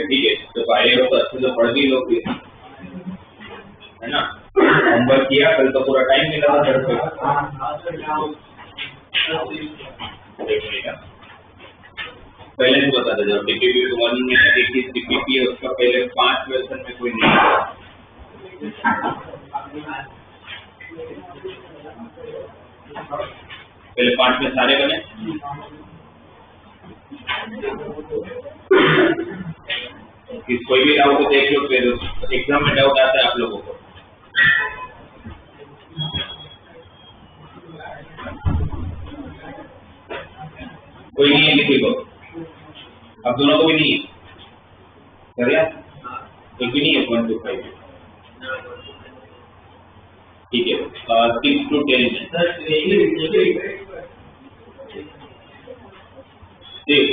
ठीक है, तो पहले तो अच्छे से पढ़ भी लो फिर, है ना। होमवर्क किया, कल तो पूरा टाइम मिला था सर पहले नहीं बता था जब डीपीपी 1 में डीपीपी है उसका पहले 5 क्वेश्चन में कोई नहीं है। पहले 5 में सारे बने, कोई भी डाउट देख लो, फिर एग्जाम में डाउट आता है आप लोगों को। कोई नहीं है किसी को, अब दोनों को भी नहीं है, करिए एक भी नहीं है 1 to 5, ठीक है। 6 to 10 ठीक,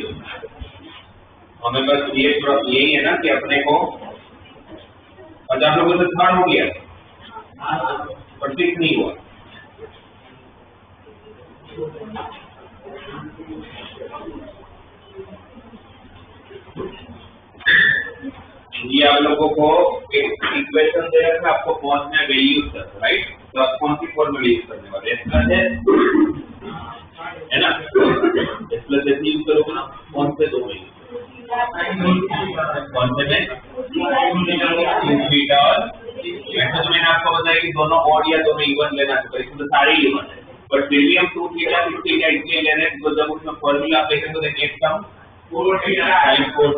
हमें बस ये यही है ना कि अपने को 50 लोगों से थर्ड हो गया पर 6 नहीं हुआ। ये आप लोगों को एक इक्वेशन दे रखा है, आपको पहुंचना वैल्यूज तक, राइट। तो आप कौन सी फॉर्मूला यूज करने वाले, एस प्लस है ना, एस प्लस एस यूज करोगे ना, कौन से दो में, कौन से में, थीटा और वैसे तो मैंने आपको बताया कि दोनों ऑड या दोनों इवन लेना चाहिए, इसमें तो सारे इवन है, बट फिर भी हम 2 थीटा 6 थीटा इसलिए ले रहे हैं तो जब उसमें फॉर्मूला आप देखेंगे तो एक कम 4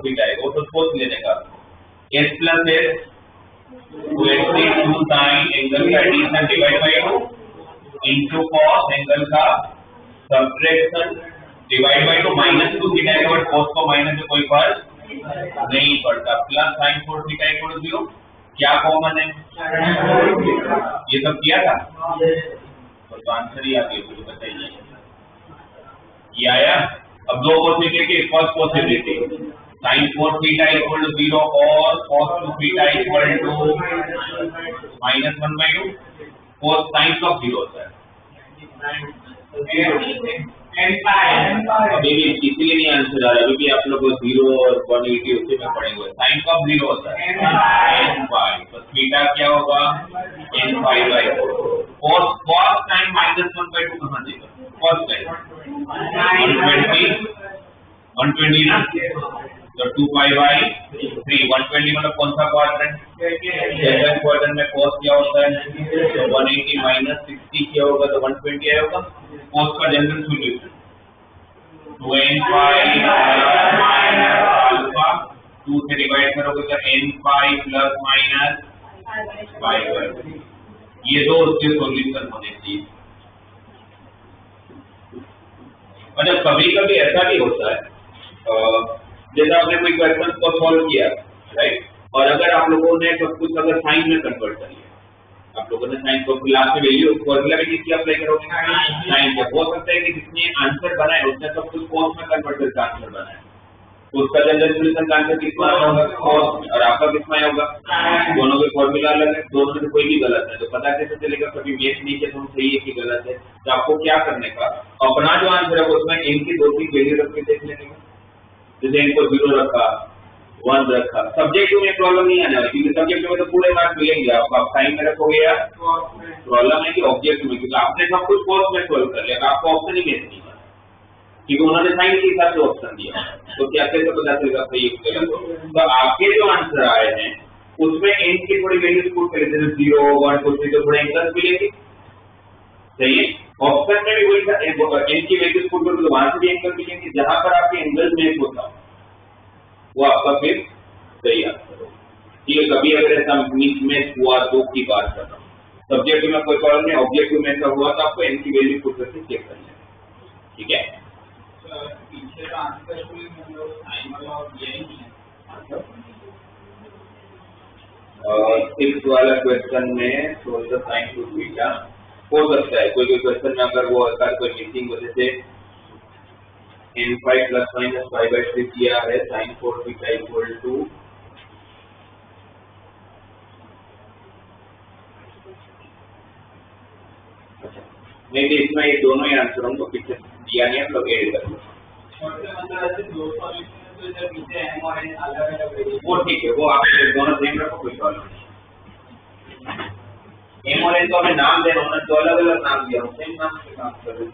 थीटा है, वो तो सोच लेने का। S plus S 2 sine angle का addition divide by 2 into cos angle का सब्ट्रैक्शन डिवाइड बाय 2 -2 थीटा के बाद cos को माइनस से कोई फर्क नहीं पड़ता, प्लस sin 4 थीटा इक्वल 0, क्या कॉमन है, ये सब किया था तो आंसर ही आ गया, तो बताइए ये आया। अब दो possibility, first possibility sin 4 theta equal 0 और cos 2 theta equal to -1/2, cos sin का 0 होता है। अभी भी इसीलिए नहीं आंसर आ रहा क्योंकि आप लोग 0 और 180 उसी में पढ़े हुए, साइन कब 0 होता है n5, तो थीटा क्या होगा n5/4। cos टाइम -1/2 कहाँ देगा? cos टाइम 120 ना, तो 2 पाई बाई 3। 120 मतलब कौन सा क्वाड्रेंट? सेकंड क्वाड्रेंट में cos क्या होता है? तो 180 माइनस 60 क्या होगा? तो 120 आया होगा। cos का general solution 2n pi minus alpha, 2 से डिवाइड करोगे तो n pi plus minus pi. ये दो उसके सॉल्यूशन होने चाहिए। अच्छा, कभी कभी ऐसा भी होता है, जैसे आपने कोई क्वेश्चन को सॉल्व किया, राइट, और अगर आप लोगों ने सब कुछ अगर साइन में कन्वर्ट कर लिया, आप लोगों ने साइन को लास्ट में वैल्यू फॉर्मूला में किसकी अप्लाई करोगे? साइन के। हो सकता है कि जिसने आंसर बनाया उसने सब कुछ कॉस में कन्वर्ट करके आंसर बनाया, तो उसका जनरल सॉल्यूशन का आंसर कितना होगा? कॉस। और आपका कितना होगा? दोनों के फॉर्मूला अलग है, दोनों में कोई भी गलत है, तो पता कैसे चलेगा कभी मैच नहीं किया तो सही है कि गलत है? तो आपको क्या करने का, अपना जो आंसर है उसमें इनकी 2-3 वैल्यू रख के देख लेने का। जैसे इनको 0 रखा, 1 रखा, सब्जेक्ट में प्रॉब्लम नहीं आने वाली, क्योंकि सब्जेक्ट में तो पूरे मार्क्स मिलेंगे आपको। आप साइन में रखोगे या प्रॉब्लम है कि ऑब्जेक्ट में, क्योंकि आपने सब कुछ कॉस में सोल्व कर लिया, तो आपको ऑप्शन ही मैच नहीं हुआ, क्योंकि उन्होंने साइन के हिसाब से ऑप्शन दिया। तो क्या कैसे पता चलेगा सही है गलत? तो आपके जो आंसर आए हैं उसमें n की थोड़ी वैल्यू पुट कर देते, 0, 1, 2, 3, तो थोड़े एंगल्स मिलेंगे, सही है। ऑप्शन में भी वही n की वैल्यू पुट करोगे तो वहां से भी एंगल मिलेंगे, जहां पर आपके एंगल मैच होता वो आपका फिर सही आंसर होगा। ठीक है, कभी अगर ऐसा मिसमैच हुआ तो की बात कर रहा हूँ, सब्जेक्ट में कोई प्रॉब्लम नहीं, ऑब्जेक्ट में ऐसा हुआ तो आपको n की वैल्यू पुट करके चेक कर लेना। ठीक है, पीछे का आंसर कोई मतलब साइन वाला और ये नहीं है। 6 वाला क्वेश्चन में solve the sign to theta हो सकता है, कोई क्वेश्चन में अगर वो अगर कोई मिसिंग वजह से n5 प्लस माइनस 5/3 किया है, sin 4 थीटा इक्वल टू मैं भी इसमें ये दोनों ही आंसर होंगे, पीछे दिया नहीं हम लोग ऐड कर लो। वो ठीक है, वो आप दोनों सेम रखो, कोई प्रॉब्लम नहीं। एम और एन तो हमें नाम देना, उन्होंने तो अलग अलग नाम दिया, सेम नाम से काम कर रहे।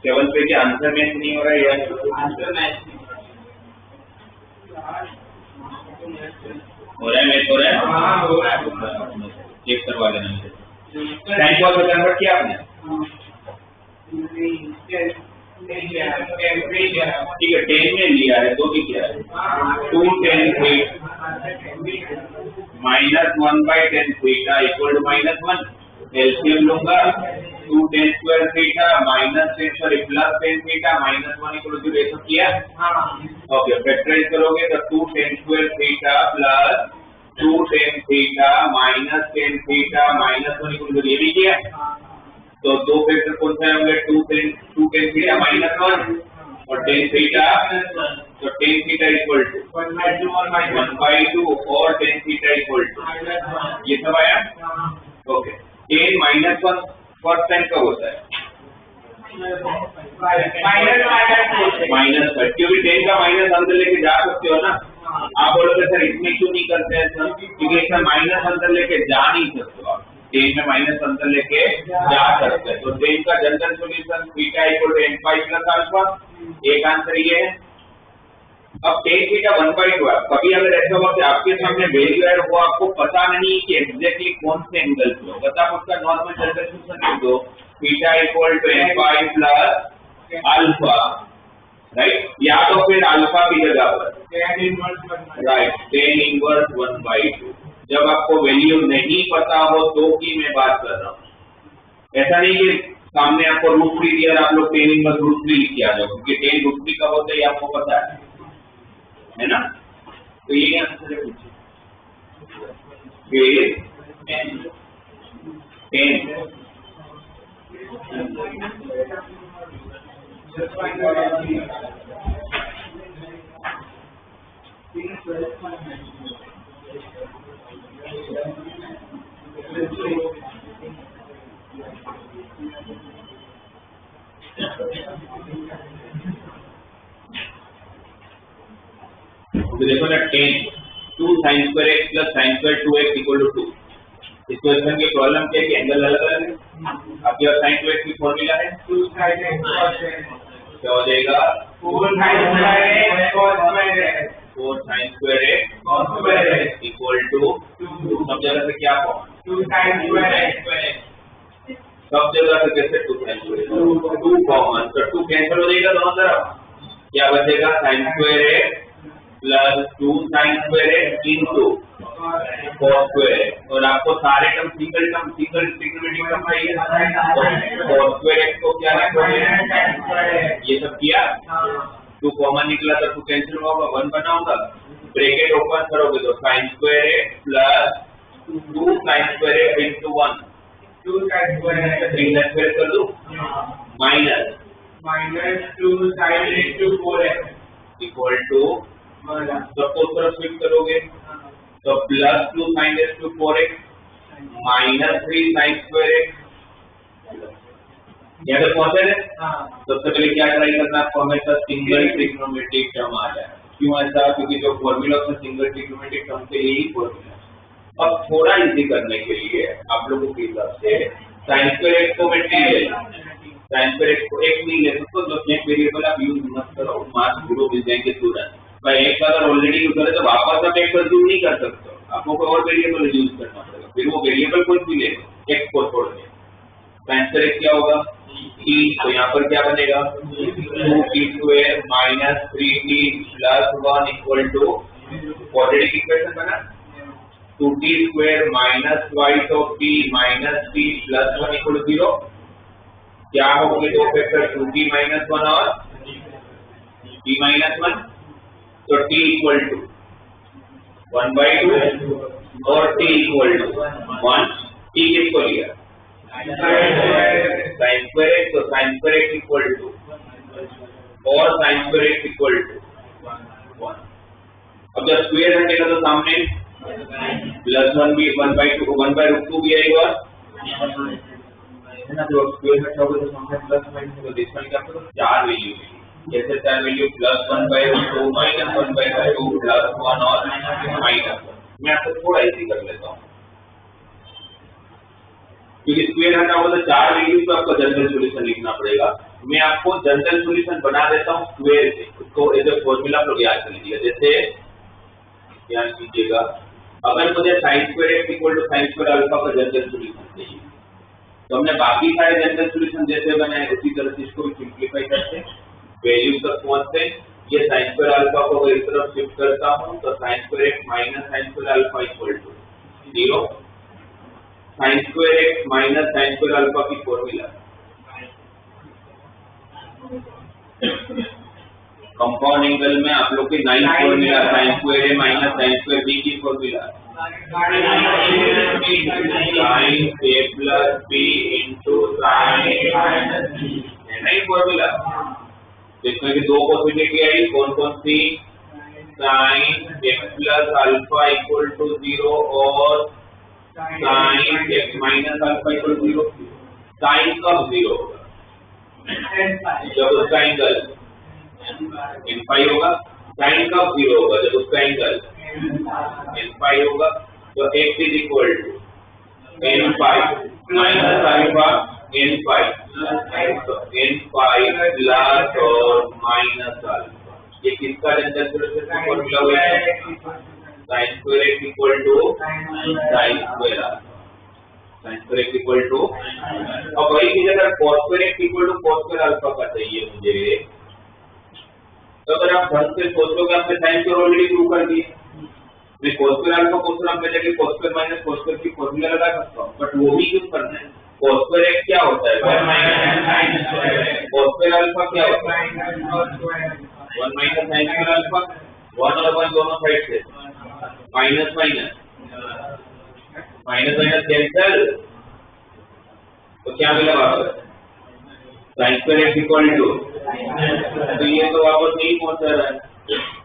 केवल पे क्या आंसर मैच नहीं हो रहा है या आंसर मैच हो रहा है, मैच हो रहा है, चेक करवा देना। साइन कॉस में कन्वर्ट किया आपने? ठीक है, 10 में लिया है तो भी क्या है, 2tan minus 1/10 theta equal to -1। LCM लूंगा, 2tan² theta minus 10 sorry plus 10 theta -1 equal to 0 किया। ओके, फैक्टराइज करोगे तो 2tan² theta plus 2tan theta minus 10 theta -1 equal to 0, ये भी किया। तो दो फैक्टर कौन से होंगे, 2tan थीटा -1 और tan थीटा, तो tan थीटा इक्वल टू 1/2 और tan थीटा इक्वल टू, ये सब आया। ओके, tan -1 फर्स्ट टाइम कब होता है? माइनस, क्योंकि tan का माइनस अंदर लेके जा सकते हो ना। आप बोलोगे सर इसमें क्यों नहीं करते हैं सर, क्योंकि इसमें माइनस अंदर लेके जा नहीं सकते आप, tan में माइनस अंदर लेके जा सकते हैं। तो tan का general solution theta equal to n5 plus alpha, एक आंसर ये है। अब tan थीटा 1/2 है, कभी अगर ऐसा हो कि आपके सामने वैल्यू है वो आपको पता नहीं कि एग्जैक्टली कौन से एंगल पे हो, बस आप उसका नॉर्मल जनरल सॉल्यूशन लिख दो, theta equal to n5 plus alpha, right, या तो फिर अल्फा की जगह पर राइट tan इनवर्स 1/2। जब आपको वैल्यू नहीं पता हो तो की मैं बात कर रहा हूँ, ऐसा नहीं कि सामने आपको √3 दिया आप लोग tan इनवर्स √3 लिख के आ जाओ, क्योंकि tan √3 कब होता है आपको पता है ना। तो ये आंसर है, फिर 10 तो देखो ना 10 2 sin square x plus sin square 2x equal to 2। इस क्वेश्चन की प्रॉब्लम क्या है कि एंगल अलग अलग है। आपके पास sin 2x की फॉर्मूला है 2 sin x क्या हो जाएगा 4 sin square x cos square x 4 sin square x cos square x equal to 2। सब जगह से क्या कॉमन 2 sin square x सब जगह से कैसे 2 sin square 2 कॉमन तो 2 कैंसिल हो जाएगा दोनों तरफ। क्या बचेगा sin square x plus 2 sin square x into cos square x। और आपको सारे टर्म सिंगल ट्रिग्नोमेट्रिक टर्म चाहिए तो cos square x को क्या लिखोगे ये सब किया 2 कॉमन निकला तो 2 कैंसिल होगा 1 बना होगा। ब्रैकेट ओपन करोगे तो sin square x plus 2 sin square x into 1 2 sin square x 3 square कर दो minus 2 sin x to 4x equal to सबको उस तरफ स्विच करोगे तो plus 2 sin x to 4x minus 3 sin square x यहाँ तक पहुंचे थे। सबसे पहले क्या ट्राई करना आपको हमेशा सिंगल ट्रिग्नोमेट्रिक टर्म आ जाए। क्यों ऐसा क्योंकि जो फॉर्मूला है सिंगल ट्रिग्नोमेट्रिक टर्म के लिए ही फॉर्मूला। अब थोड़ा इजी करने के लिए आप लोगों के हिसाब से sin square x को मैं t ले sin square x को x नहीं ले सकते तो नेक्स्ट वेरिएबल आप यूज मत करो मार्क्स 0 मिल जाएंगे तुरंत। भाई एक अगर ऑलरेडी यूज करे तो वापस आप एक यूज नहीं कर सकते आपको कोई और वेरिएबल यूज करना पड़ेगा फिर वो वेरिएबल कोई भी ले x को छोड़ के sin square x क्या होगा t तो यहाँ पर क्या बनेगा 2t square minus 3t plus 1 equal to quadratic equation बना 2t square minus twice of t minus t plus 1 equal to 0। क्या होंगे दो फैक्टर 2t माइनस 1 और t माइनस 1 तो t इक्वल टू 1/2 और t इक्वल टू 1 t किसको लिया sin square x तो sin square x equal to और sin square x equal to 1। अब जब स्क्वायर हटेगा तो सामने प्लस 1 भी 1/2 भी आएगा है ना। जो स्क्वायर हटा होगा तो सामने प्लस माइनस तो डिफरेंस क्या होगा 4 वैल्यू जैसे 4 वैल्यू प्लस 1/2 माइनस 1/2 प्लस 1 और माइनस 1। मैं आपको थोड़ा इजी कर लेता हूँ क्योंकि स्क्वायर हटा होगा तो 4 वैल्यू तो आपको जनरल सॉल्यूशन लिखना पड़ेगा। मैं आपको जनरल सॉल्यूशन बना देता हूँ स्क्वायर से उसको एज ए फॉर्मूला आप लोग याद कर लीजिएगा। जैसे ध्यान कीजिएगा अगर मुझे sin square x equal to sin square alpha का जनरल सॉल्यूशन चाहिए तो हमने बाकी सारे जनरल सॉल्यूशन जैसे बनाए उसी तरह से इसको भी सिंपलीफाई करते हैं वैल्यू तक पहुंचते हैं। ये sin square अल्फा को इस तरफ शिफ्ट करता हूं तो sin square x minus sin square alpha equal to 0। sin square x minus sin square alpha की फॉर्मूला कंपाउंड एंगल में आप लोग की 9 formula sin square a minus sin square b की formula sin a plus b into sin a minus b है ना ये formula. जिसमें कि दो पॉसिबिलिटी आई कौन कौन सी sin x plus alpha equal to 0 और sin x minus alpha equal to 0। sin कब 0 होगा जब उसका एंगल n फाई होगा। sin कब 0 होगा जब उसका एंगल n फाई होगा। तो x is equal to n phi minus alpha n phi तो n फाई प्लस और माइनस अल्फा ये किसका जनरल सॉल्यूशन फॉर्मूला हुआ है sin square x equal to sin square alpha sin square x equal to. अब वही चीज अगर cos square x equal to cos square alpha का चाहिए मुझे तो अगर आप ढंग से सोचोगे आपने sin square ऑलरेडी प्रूव कर दिए मैं cos square alpha cos square में जाके cos square minus cos square की फॉर्मूला लगा सकता हूँ बट वो भी क्यों करना है। cos square x क्या होता है 1 minus sin square cos square alpha क्या होता है 1 माइनस sin square अल्फा 1 और 1 दोनों साइड से माइनस माइनस कैंसिल तो क्या मिला वापस sin square x equal to तो ये तो वापस नहीं पहुंचा रहा है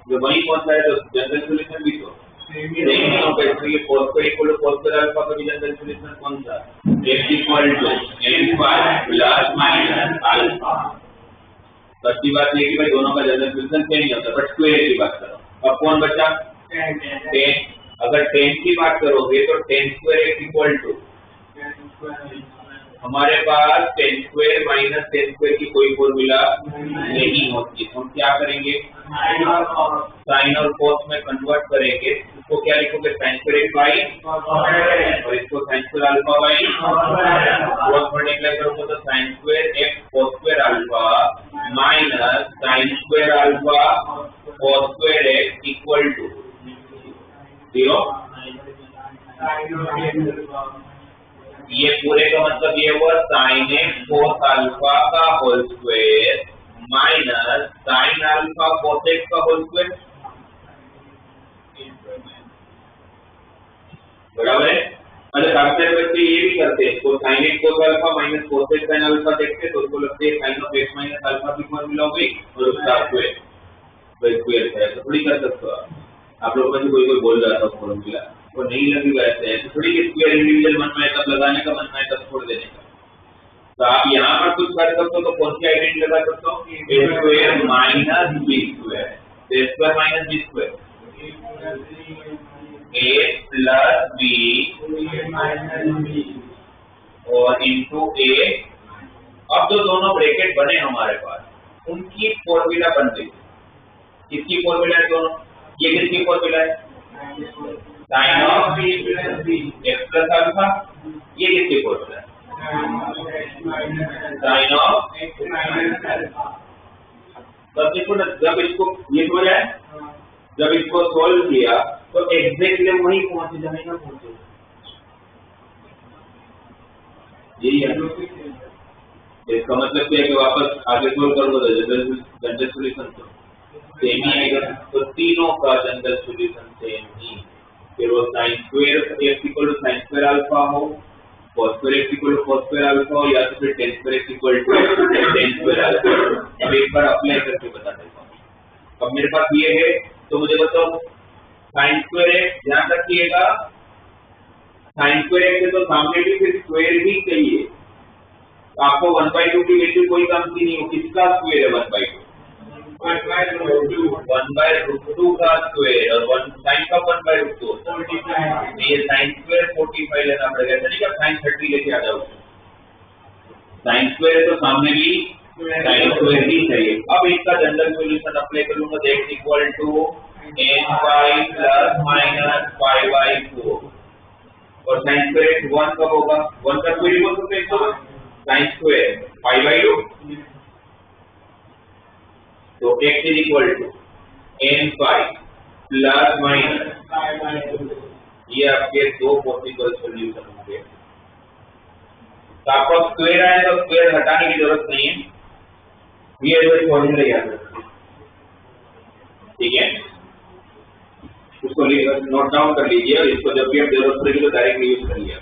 जो वहीं पहुंचा है तो जनरल सॉल्यूशन भी तो नहीं होगा। इसलिए cos square equal to cos square alpha का भी जनरल सॉल्यूशन कौन सा x equal to n phi plus minus alpha. अच्छी बात ये कि भाई दोनों का जनरल सॉल्यूशन सेम ही होता है बट स्क्वायर की बात करो अब कौन बचा? 10। अगर 10 की बात करोगे तो 10 स्क्वायर एक्स इक्वल टू, हमारे पास 10 स्क्वायर माइनस 10 स्क्वायर की कोई फॉर्मूला नहीं होती, तो हम क्या करेंगे? साइन और कॉस में कन्वर्ट करेंगे। इसको क्या लिखोगे? साइन स्क्वायर एक्स बाई, और इसको sine square alpha by cross multiply करोगे तो sine square x cos square alpha minus sine square alpha cos square x equal to 0। ये पूरे का मतलब ये हुआ साइन एक्स कोस अल्फा का whole square minus sine alpha cos x का होल स्क्वायर, बराबर है। मतलब काफी सारे बच्चे ये भी करते हैं, इसको sine x cos alpha minus cos x sine alpha देखते हैं तो उसको लगता है sine of x minus alpha की फॉर्मूला हो गई और उसका स्क्वायर स्क्वायर है, तो थोड़ी कर सकते हो आप लोगों में से कोई बोल रहा था फॉर्मूला वो नहीं लगेगा ऐसे, थोड़ी कि स्क्वायर इंडिविजुअल मन में तब लगाने का, मन में तब छोड़ देने का। तो आप यहाँ पर कुछ कर सकते हो तो कौन सी आइडेंटिटी लगा सकते हो? ए स्क्वायर माइनस बी स्क्वायर, ए स्क्वायर माइनस बी स्क्वायर, ए प्लस बी और इंटू ए। अब जो दोनों ब्रैकेट बने हमारे पास उनकी फॉर्मूला बन गई। किसकी फॉर्मूला है दोनों? ये किसकी फॉर्मूला है? Sine of x plus alpha. ये किसकी फॉर्मूला है? Sine of x minus alpha. तब देखो ना, जब इसको ये हो जाए, जब इसको सोल्व किया तो एग्जैक्टली वही पहुंच जाएगा, पहुंचे यही है। इसका मतलब क्या है कि वापस आगे सोल्व करोगे तो जनरल सॉल्यूशन तो सेम ही आएगा, तो तीनों का जनरल सॉल्यूशन सेम ही। फिर वो sine square x equal to sine square alpha हो, cos square x equal to cos square alpha हो, या तो फिर tan square x equal to tan square alpha. अब एक बार अप्लाई करके बता देता हूँ। अब मेरे पास ये है तो मुझे बताओ साइन स्क्वायर एक्स, ध्यान रखिएगा साइन स्क्वायर एक्स है तो सामने भी फिर स्क्वायर ही चाहिए। तो आपको 1/2 की वैल्यू कोई काम की नहीं हो, किसका स्क्वायर है 1/2? 1/√2 का स्क्वायर और 1 साइन का 1/√2 ये साइन स्क्वायर 45 लेना पड़ेगा, चलिए साइन 30 लेके आ जाओ। साइन स्क्वायर है तो सामने भी साइन स्क्वायर ही चाहिए। अब इसका जनरल सॉल्यूशन अप्लाई करूंगा तो x equal to n5 plus minus 5/4 और साइन स्क्वायर 1 कब होगा? 1 का स्क्वायर बोल सकते हैं, साइन स्क्वायर 5/2 तो x is equal to n5 plus minus 5/2। ये आपके दो पॉसिबल सॉल्यूशन होंगे। तो आपको स्क्वायर आए तो स्क्वायर हटाने की जरूरत नहीं है, ये जो फॉर्मूला याद रखिए, ठीक है। उसको नोट डाउन कर लीजिए और इसको जब भी आप जरूरत पड़ेगी तो डायरेक्ट यूज कर लिया।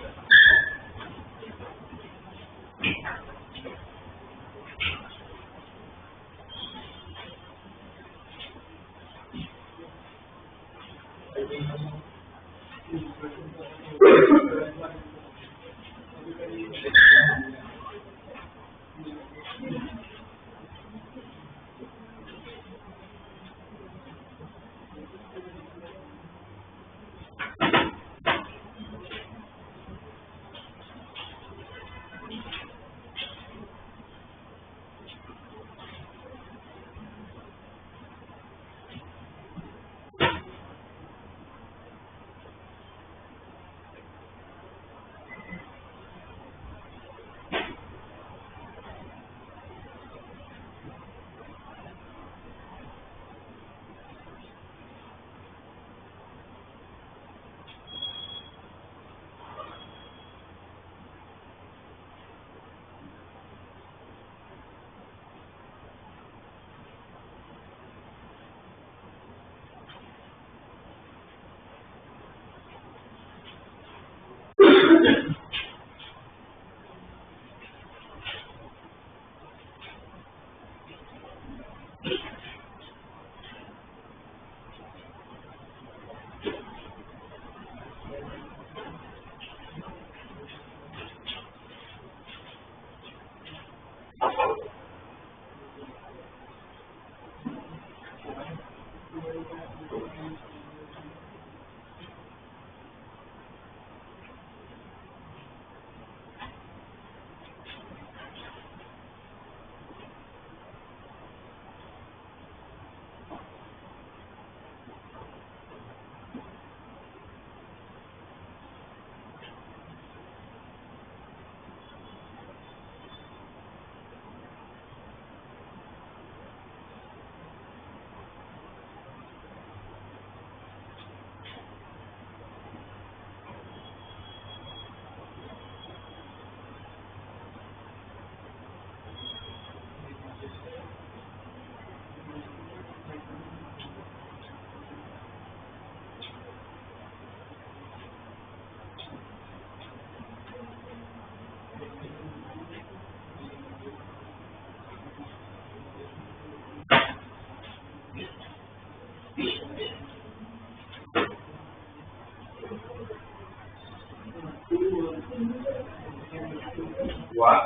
वाह,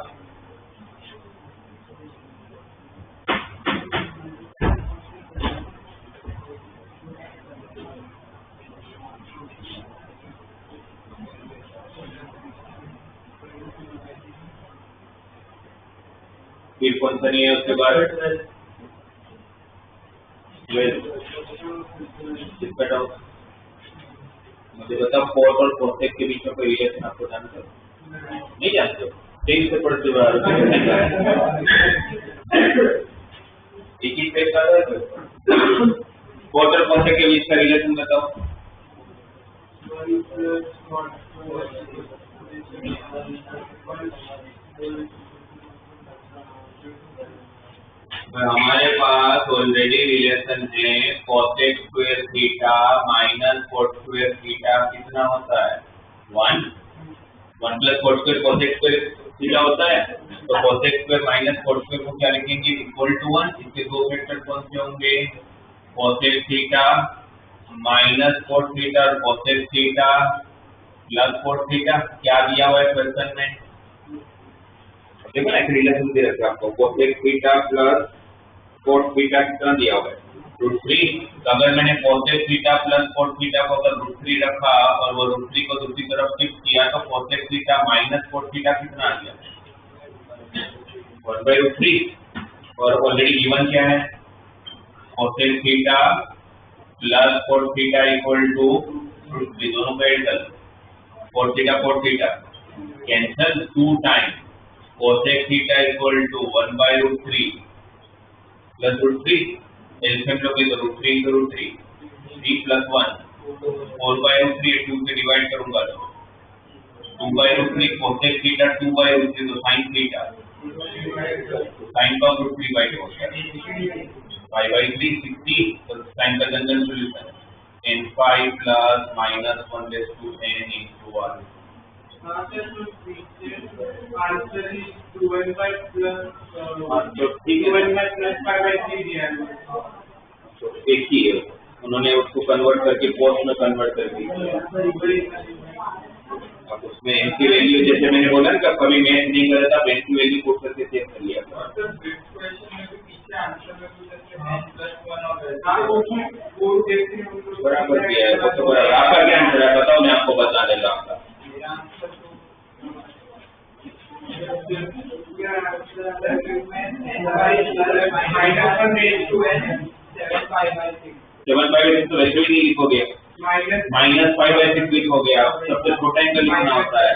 फिर कौन सा नहीं है उसके बाद? इसका डाउट मुझे बताओ, कोट और कोसेक के बीच में कोई रिलेशन आपको जानते हो? नहीं जानते हो? ठीक से पढ़ते हुए एक ही पेज का कोट और कोसेक के बीच का रिलेशन बताओ। हमारे पास ऑलरेडी रिलेशन है cosec square theta minus cot square theta कितना होता है? 1 plus cot square cosec square theta होता है। तो cosec square minus cot square को क्या लिखेंगे? Equal to 1। इसके दो फैक्टर कौन से होंगे? Cosec theta minus cot theta और cosec theta plus cot theta. क्या दिया हुआ है क्वेश्चन में? देखो ना, एक रिलेशन दे रखा है आपको, cosec theta plus cot theta कितना दिया हुआ है? √3। तो अगर मैंने cosec theta plus cot theta को अगर √3 रखा और वो √3 को दूसरी तरफ शिफ्ट किया तो cosec theta minus cot theta कितना आ गया? 1/√3। और ऑलरेडी गिवन क्या है? Cosec theta plus cot theta equal to √3। दोनों का एड कर, cot theta cancel 2 time cosec theta equal to 1/√3 plus √3। LCM लोगे तो √3 into √3 3 plus 1 4/√3। 2 से डिवाइड करूंगा तो 2/√3 कोसेक थीटा 2/√3 तो साइन थीटा साइन का √3/2 हो गया 5/3 60। तो साइन का general solution n5 plus -1/n into 1। Answer is 2n5 plus तो ठीक है, 2n5 प्लस 5/3 दिया है। तो एक ही है, उन्होंने उसको कन्वर्ट करके पोस्ट में कन्वर्ट कर दिया। अब उसमें n की वैल्यू जैसे मैंने बोला ना, कभी मैच नहीं कर रहा था, n की वैल्यू पुट करके चेक कर लिया था। बराबर किया है, वो तो बराबर। आपका क्या आंसर है बताओ, मैं आपको बता देगा आपका। -1/6 तो वैसे ही नहीं लिखोगे, -5/6 लिखोगे आप, सबसे छोटा एंगल लिखना होता है।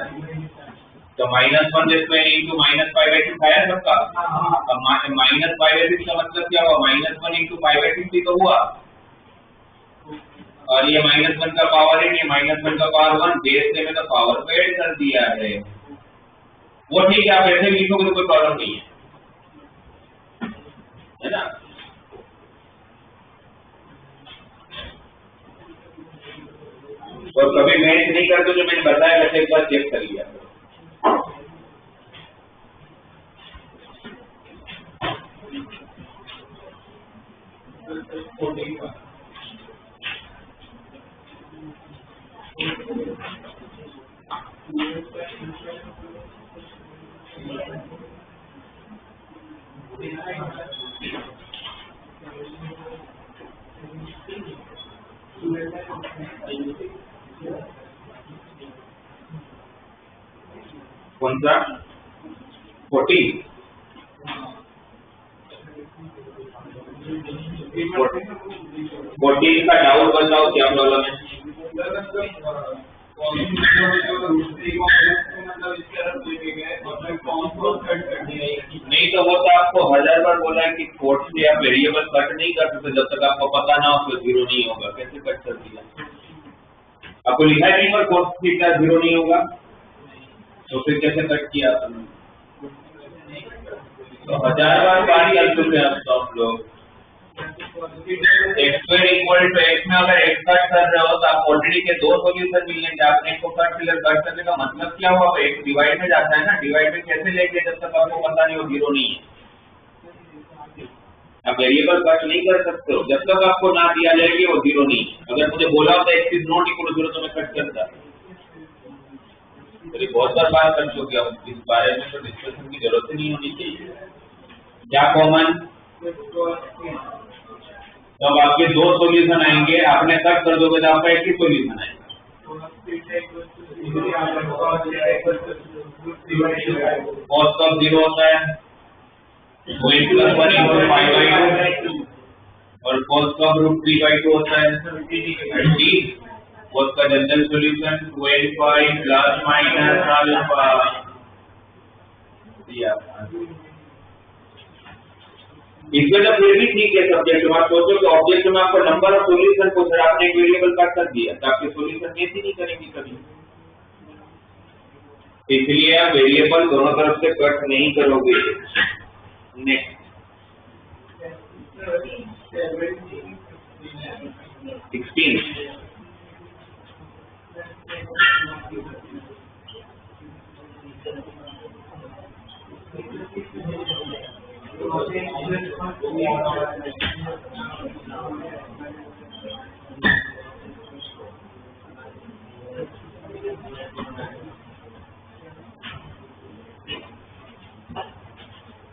तो -1 into -5/6 आया सबका। अब -5/6 का मतलब क्या हुआ? -1 into 5/6 ही तो हुआ। और ये -1 का पावर है, ये -1 का पावर 1 बेस से मैंने पावर को ऐड कर दिया है। वो ठीक है, आप ऐसे लिखोगे तो कोई प्रॉब्लम नहीं है ना। और कभी मैच नहीं करते जो मैंने बताया वैसे एक बार चेक कर लिया। कौन सा 14? 14 का डाउट बताओ, क्या प्रॉब्लम है? नहीं तो वो तो आपको 1000 बार बोला है कि कोर्ट से आप वेरिएबल कट नहीं कर सकते जब तक आपको पता ना हो तो 0 नहीं होगा। कैसे कट कर दिया? आपको लिखा है पर कोर्ट थीटा 0 नहीं होगा, तो फिर कैसे कट किया आपने? तो 1000 बार बात कर चुके हैं आप लोग। x² इक्वल टू x में अगर x कट कर रहे हो तो आप ऑलरेडी के दो सॉल्यूशन मिलेंगे। आपने एक को कट क्लियर कर सकने का मतलब क्या हुआ? एक डिवाइड में जाता है ना, डिवाइड में कैसे लेंगे जब तक आपको पता नहीं हो 0 नहीं है। आप वेरिएबल कट नहीं कर सकते हो जब तक आपको ना दिया जाए कि वो 0 नहीं है। अगर मुझे बोला होता x is not equal to 0 तो मैं कट करता। चलिए बहुत बार बात कर चुके अब इस बारे में तो डिस्कशन की जरूरत ही नहीं होनी चाहिए। क्या कॉमन? तो अब आपके दो सॉल्यूशन आएंगे, आपने कट कर दोगे तो आपका एक ही सॉल्यूशन आएगा। कॉस ऑफ 0 होता है वो +1 × π/2 और कॉस ऑफ √3/2 होता है 30। उसका जनरल सॉल्यूशन 12π ± α। इसमें तो फिर भी ठीक है सब्जेक्ट में। आप सोचो कि ऑब्जेक्ट में आपको नंबर ऑफ सॉल्यूशन को फिर आपने एक वेरिएबल कट कर दिया तो आपके सॉल्यूशन कैसे नहीं करेंगे कभी। इसलिए आप वेरिएबल दोनों तरफ से कट नहीं करोगे। नेक्स्ट 16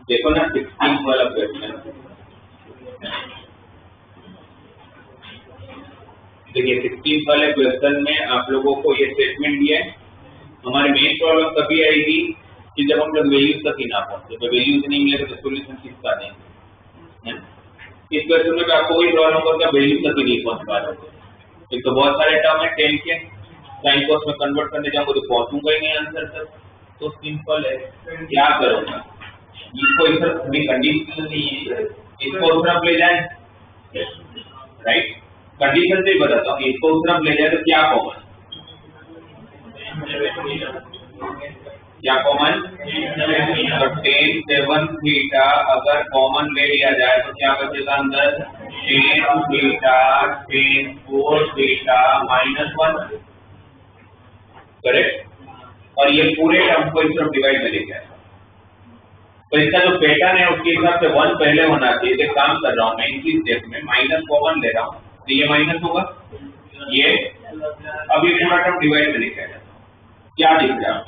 देखो ना 16 वाला क्वेश्चन। देखिए 16 वाले क्वेश्चन में आप लोगों को ये स्टेटमेंट दिया है। हमारी मेन प्रॉब्लम तभी आएगी कि जब हम लोग वैल्यूज तक ही ना पहुंचे। तो वैल्यूज नहीं मिलेगा तो सोल्यूशन किसका देंगे। इस क्वेश्चन में आपको वही प्रॉब्लम होगा, वैल्यू तक ही नहीं पहुंच पा रहे। एक तो बहुत सारे टर्म है 10 के, साइन कोस में कन्वर्ट करने जाऊंगा तो पहुंचूंगा ही नहीं आंसर तक। तो सिंपल है, क्या करूंगा, इसको इस तरफ भी कंडीशन नहीं है, इसको उस तरफ ले जाए, राइट। कंडीशन से ही बताता हूँ, इसको उस तरफ ले जाए तो क्या कॉमन, क्या कॉमन, तो tan 7 थीटा अगर कॉमन ले लिया जाए तो क्या बचेगा अंदर, tan theta tan 4 theta -1, correct. और ये पूरे टर्म को इस तरफ डिवाइड में लेके आएगा। तो इसका जो पैटर्न है उसके हिसाब से 1 पहले होना चाहिए। एक काम कर रहा हूँ मैं, इसी स्टेप में माइनस कॉमन ले रहा हूँ तो ये माइनस होगा, ये अब ये पूरा टर्म डिवाइड में लेके आएगा। क्या दिख रहा है,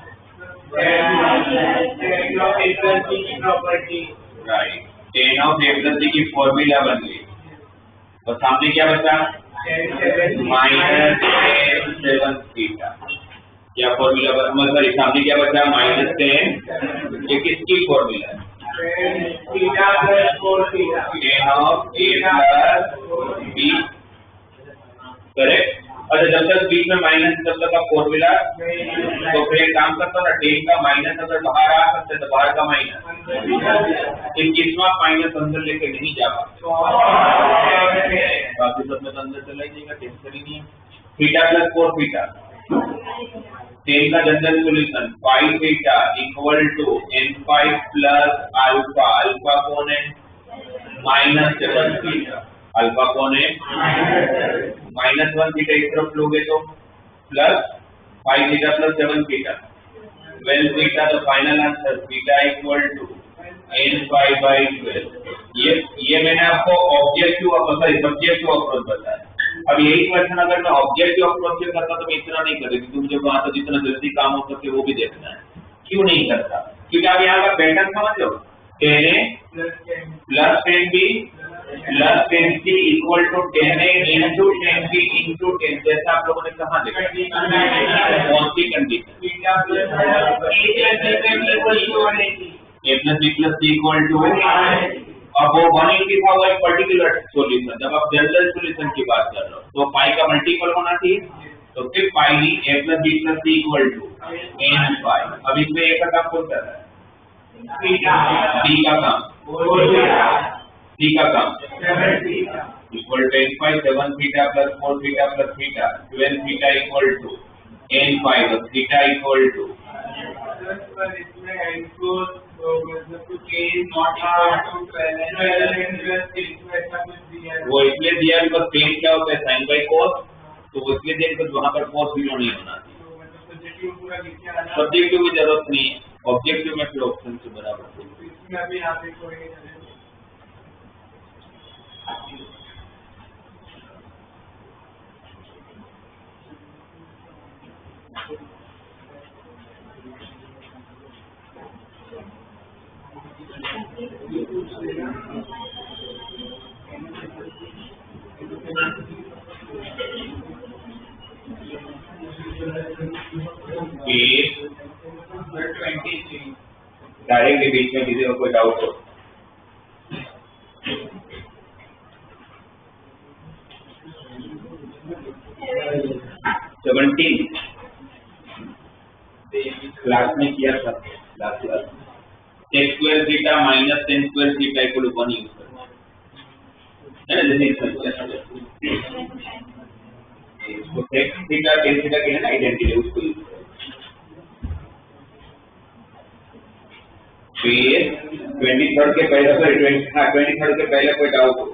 right, tan of a + b की फॉर्मूला बन गई। और सामने क्या बचा, -tan 7 थीटा। क्या फॉर्मूला बचा, सॉरी सामने क्या बचा, -tan, ये किसकी फॉर्मूला है, tan of a + b, correct. अच्छा जब तक बीच में माइनस तब तक का फॉर्मूला, तो फिर एक काम करता हूँ ना, tan का माइनस अगर बाहर आ सकते हैं तो बाहर का माइनस, किसमें माइनस अंदर लेके नहीं जा पाते, बाकी सब में तो अंदर चला ही जाएगा, टेंशन ही नहीं है। थीटा + 4 थीटा, tan का general solution 5 theta = n5 + alpha, alpha कौन है, -7 थीटा, अल्फा कौन है, -1 थीटा इस तरफ लोगे तो प्लस 5 थीटा + 7 थीटा 12 थीटा। तो फाइनल आंसर थीटा = n5/12। ये मैंने आपको ऑब्जेक्टिव सब्जेक्टिव अप्रोच बताया। अब यही क्वेश्चन अगर मैं ऑब्जेक्टिव अप्रोच से करता तो मैं इतना नहीं करता, क्योंकि मुझे वहां तो जितना जल्दी काम हो सके वो भी देखना है। क्यों नहीं करता, क्योंकि आप यहाँ का पैटर्न समझ लो, tan A + tan B + tan C = tan A × tan B × tan, जैसा आप लोगों ने कहा देखा, कौन सी कंडीशन, a + b + c = अब वो 180 था, वो एक पर्टिकुलर सॉल्यूशन। जब आप जनरल सॉल्यूशन की बात कर रहे हो तो पाई का मल्टीपल होना चाहिए, तो फिर पाई नहीं, a + b + c = n5। अब इसमें a का काम कौन कर रहा है, c का काम, c का काम =n5 7 theta + 4 theta + theta 12 theta = n5। तो थीटा वो इसलिए दिया बिकॉज tan क्या होता है, sin बाई cos, तो वो इसलिए दिया बिकॉज वहां पर cos 0 नहीं होना चाहिए। सब्जेक्टिव की जरूरत नहीं है, ऑब्जेक्टिव में फिर ऑप्शन से बराबर फिर 23 बीच में किसी को कोई डाउट हो? सेवनटीन क्लास में किया था, last class sec square theta minus tan square theta equal to 1 use करना है ना। जैसे इसको टेक थीटा टेन थीटा के है ना आइडेंटिटी, उसको यूज करना। फिर 23rd के पहले 23rd के पहले कोई डाउट हो?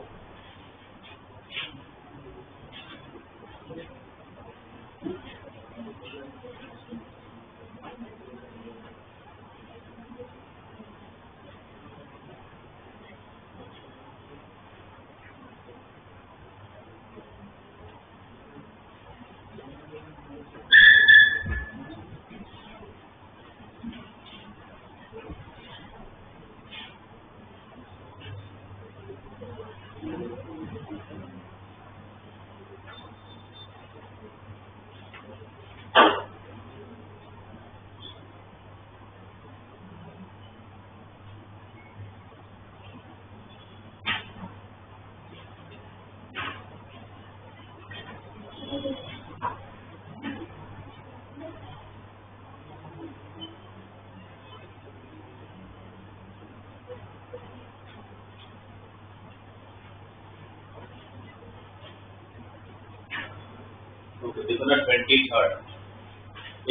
देखो ना 23rd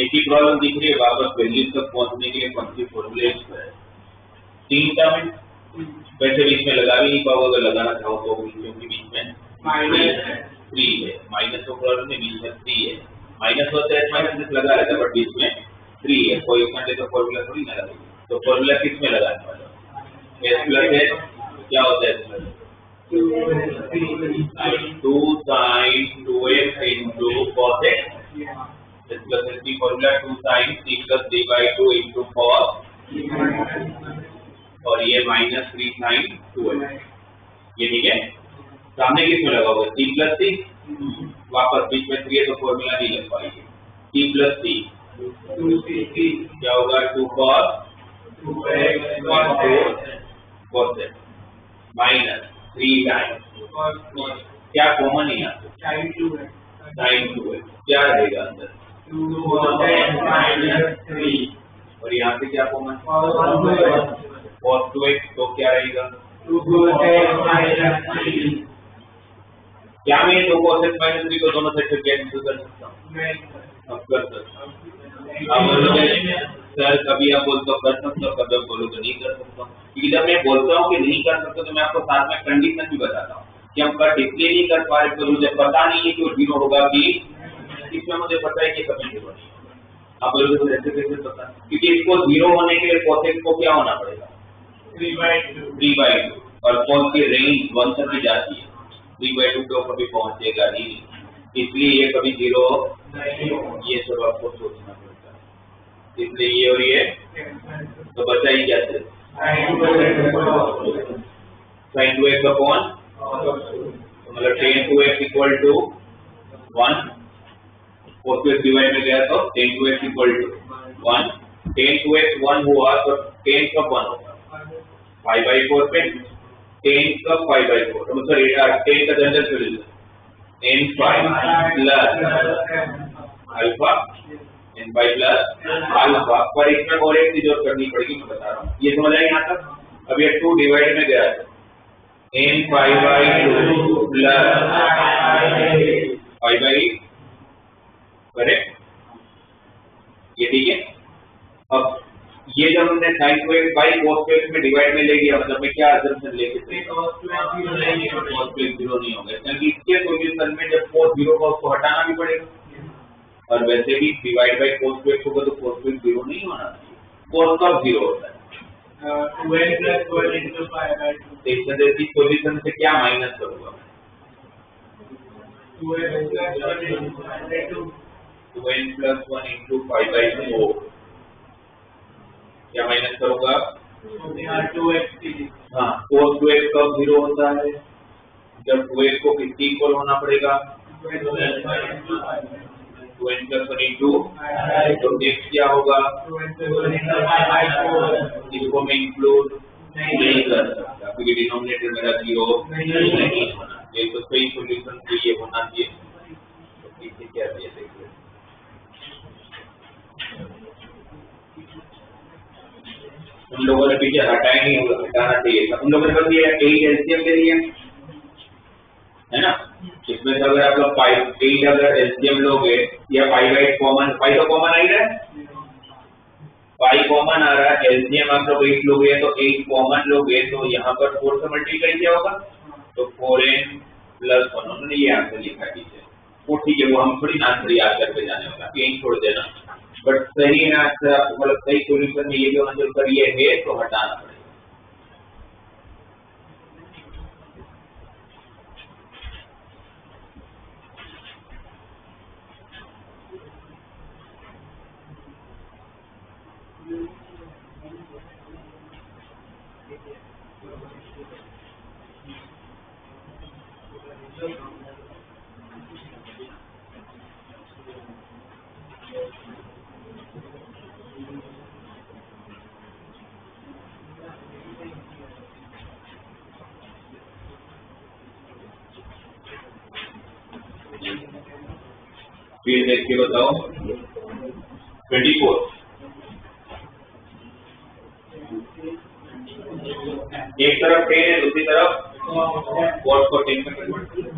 एक ही प्रॉब्लम दिख रही है, वापस वैल्यू तक पहुंचने के लिए कौन सी फॉर्मूले है? 3 टर्म वैसे बीच में लगा भी नहीं पाओ, अगर लगाना चाहो तो, क्योंकि बीच में -3 है, माइनस को प्रॉब्लम में बीच में 3 है, माइनस होता है माइनस लगा रहता है, बट बीच में 3 है, कोई इसमें तो फॉर्मूला थोड़ी ना लगेगा। तो फॉर्मूला किस में लगाने वाला? s प्लस है, क्या होता है s plus? 2 sin 2x into cos x plus इसकी formula 2 sin c plus d by 2 into cos और ये -3 sin 2x, ये ठीक है। सामने किस में लगा हुआ? c plus c, वापस बीच में 3 है तो फॉर्मूला नहीं लग पाएगी। c plus c 2c क्या होगा? 2 cos 2x cos x minus 3 times क्या कॉमन है यहाँ? sin 2x क्या रहेगा अंदर? 2 -3 और यहाँ पे क्या कॉमन? cos 2x तो क्या रहेगा? 2 क्या मैं 2 cos x -3 को दोनों साइड से कैंसिल कर सकता हूँ? अब कर सकता हूँ। अब बोलोगे सर कभी आप बोलते हो कर सकते हो, कभी आप बोलोगे नहीं कर सकता हूँ, क्योंकि जब मैं बोलता हूँ कि नहीं कर सकते तो मैं आपको साथ में कंडीशन भी बताता हूँ कि हम कट इसलिए नहीं कर पा रहे तो मुझे पता नहीं है कि वो 0 होगा कि इसमें मुझे पता है कि कभी 0 नहीं होगा। आप बोलोगे तो ऐसे कैसे पता? क्योंकि इसको 0 होने के लिए cos x को क्या होना पड़ेगा? 3/2 और cos की रेंज 1 तक ही जाती है, 3/2 तो कभी पहुंचेगा ही नहीं, इसलिए ये कभी 0 नहीं होगा। ये सब आपको सोचना पड़ता है, इसलिए ये और ये तो बचा ही जाते sin 2x अपॉन मतलब tan 2x equal to 1, cos 2x divide में गया तो tan 2x equal to 1, tan 2x 1 हुआ तो tan कब 1 होगा? 5/4 पे tan कब 5/4 तो सॉरी tan का general solution n 5 plus alpha n 5 plus alpha, पर इसमें और एक चीज और करनी पड़ेगी, मैं बता रहा हूँ। ये समझ आए यहाँ तक? अब ये 2 डिवाइड में गया है n 5/2 प्लस 5/, करेक्ट, ये ठीक है। अब ये जब हमने sin 2x by cos 2x में डिवाइड में ले गया, मतलब मैं क्या assumption लेके cos 2x 0 नहीं होगा, क्योंकि इसके सॉल्यूशन में जब cos 0 का उसको हटाना भी पड़ेगा, और वैसे भी डिवाइड बाय cos 2x होगा तो cos 2x 0 नहीं होना चाहिए। cos कब 0 होता है? 2n + 1 into 5/2। इस तरह की सॉल्यूशन से क्या माइनस करूंगा? 2n + 1 into 5/4 क्या माइनस करूंगा? हाँ, cos 2x कब 0 होता है? जब 2x को किसके इक्वल होना पड़ेगा? 2n plus 1 into, तो x क्या होगा? इसको मैं इंक्लूड नहीं कर सकता क्योंकि डिनोमिनेटर मेरा 0 नहीं होना। ये तो सही सॉल्यूशन के लिए होना चाहिए। तो पीछे क्या दिया देखिए, उन लोगों ने पीछे हटाया नहीं होगा, हटाना चाहिए था। उन लोगों ने बस ये 8 एलसीएम ले लिया है ना। इसमें से अगर आप लोग 8 अगर एलसीएम लोगे या 5 कॉमन, 5 तो कॉमन आ ही रहा है, 5 कॉमन आ रहा है, एलसीएम आप लोग 8 लोगे तो 8 कॉमन लोगे तो यहाँ पर 4 से मल्टीप्लाई क्या होगा? तो 4n plus 1, उन्होंने ये आंसर लिखा है टीचर। वो ठीक है, वो हम थोड़ी ना आंसर याद करके जाने वाला, यही छोड़ देना। बट सही आंसर आपको मतलब सही सॉल्यूशन में ये भी होना चाहिए, अगर ये है तो हटाना पड़ेगा। फिर देख के बताओ 24, एक तरफ 10 है, दूसरी तरफ cos को 10 में कन्वर्ट किया।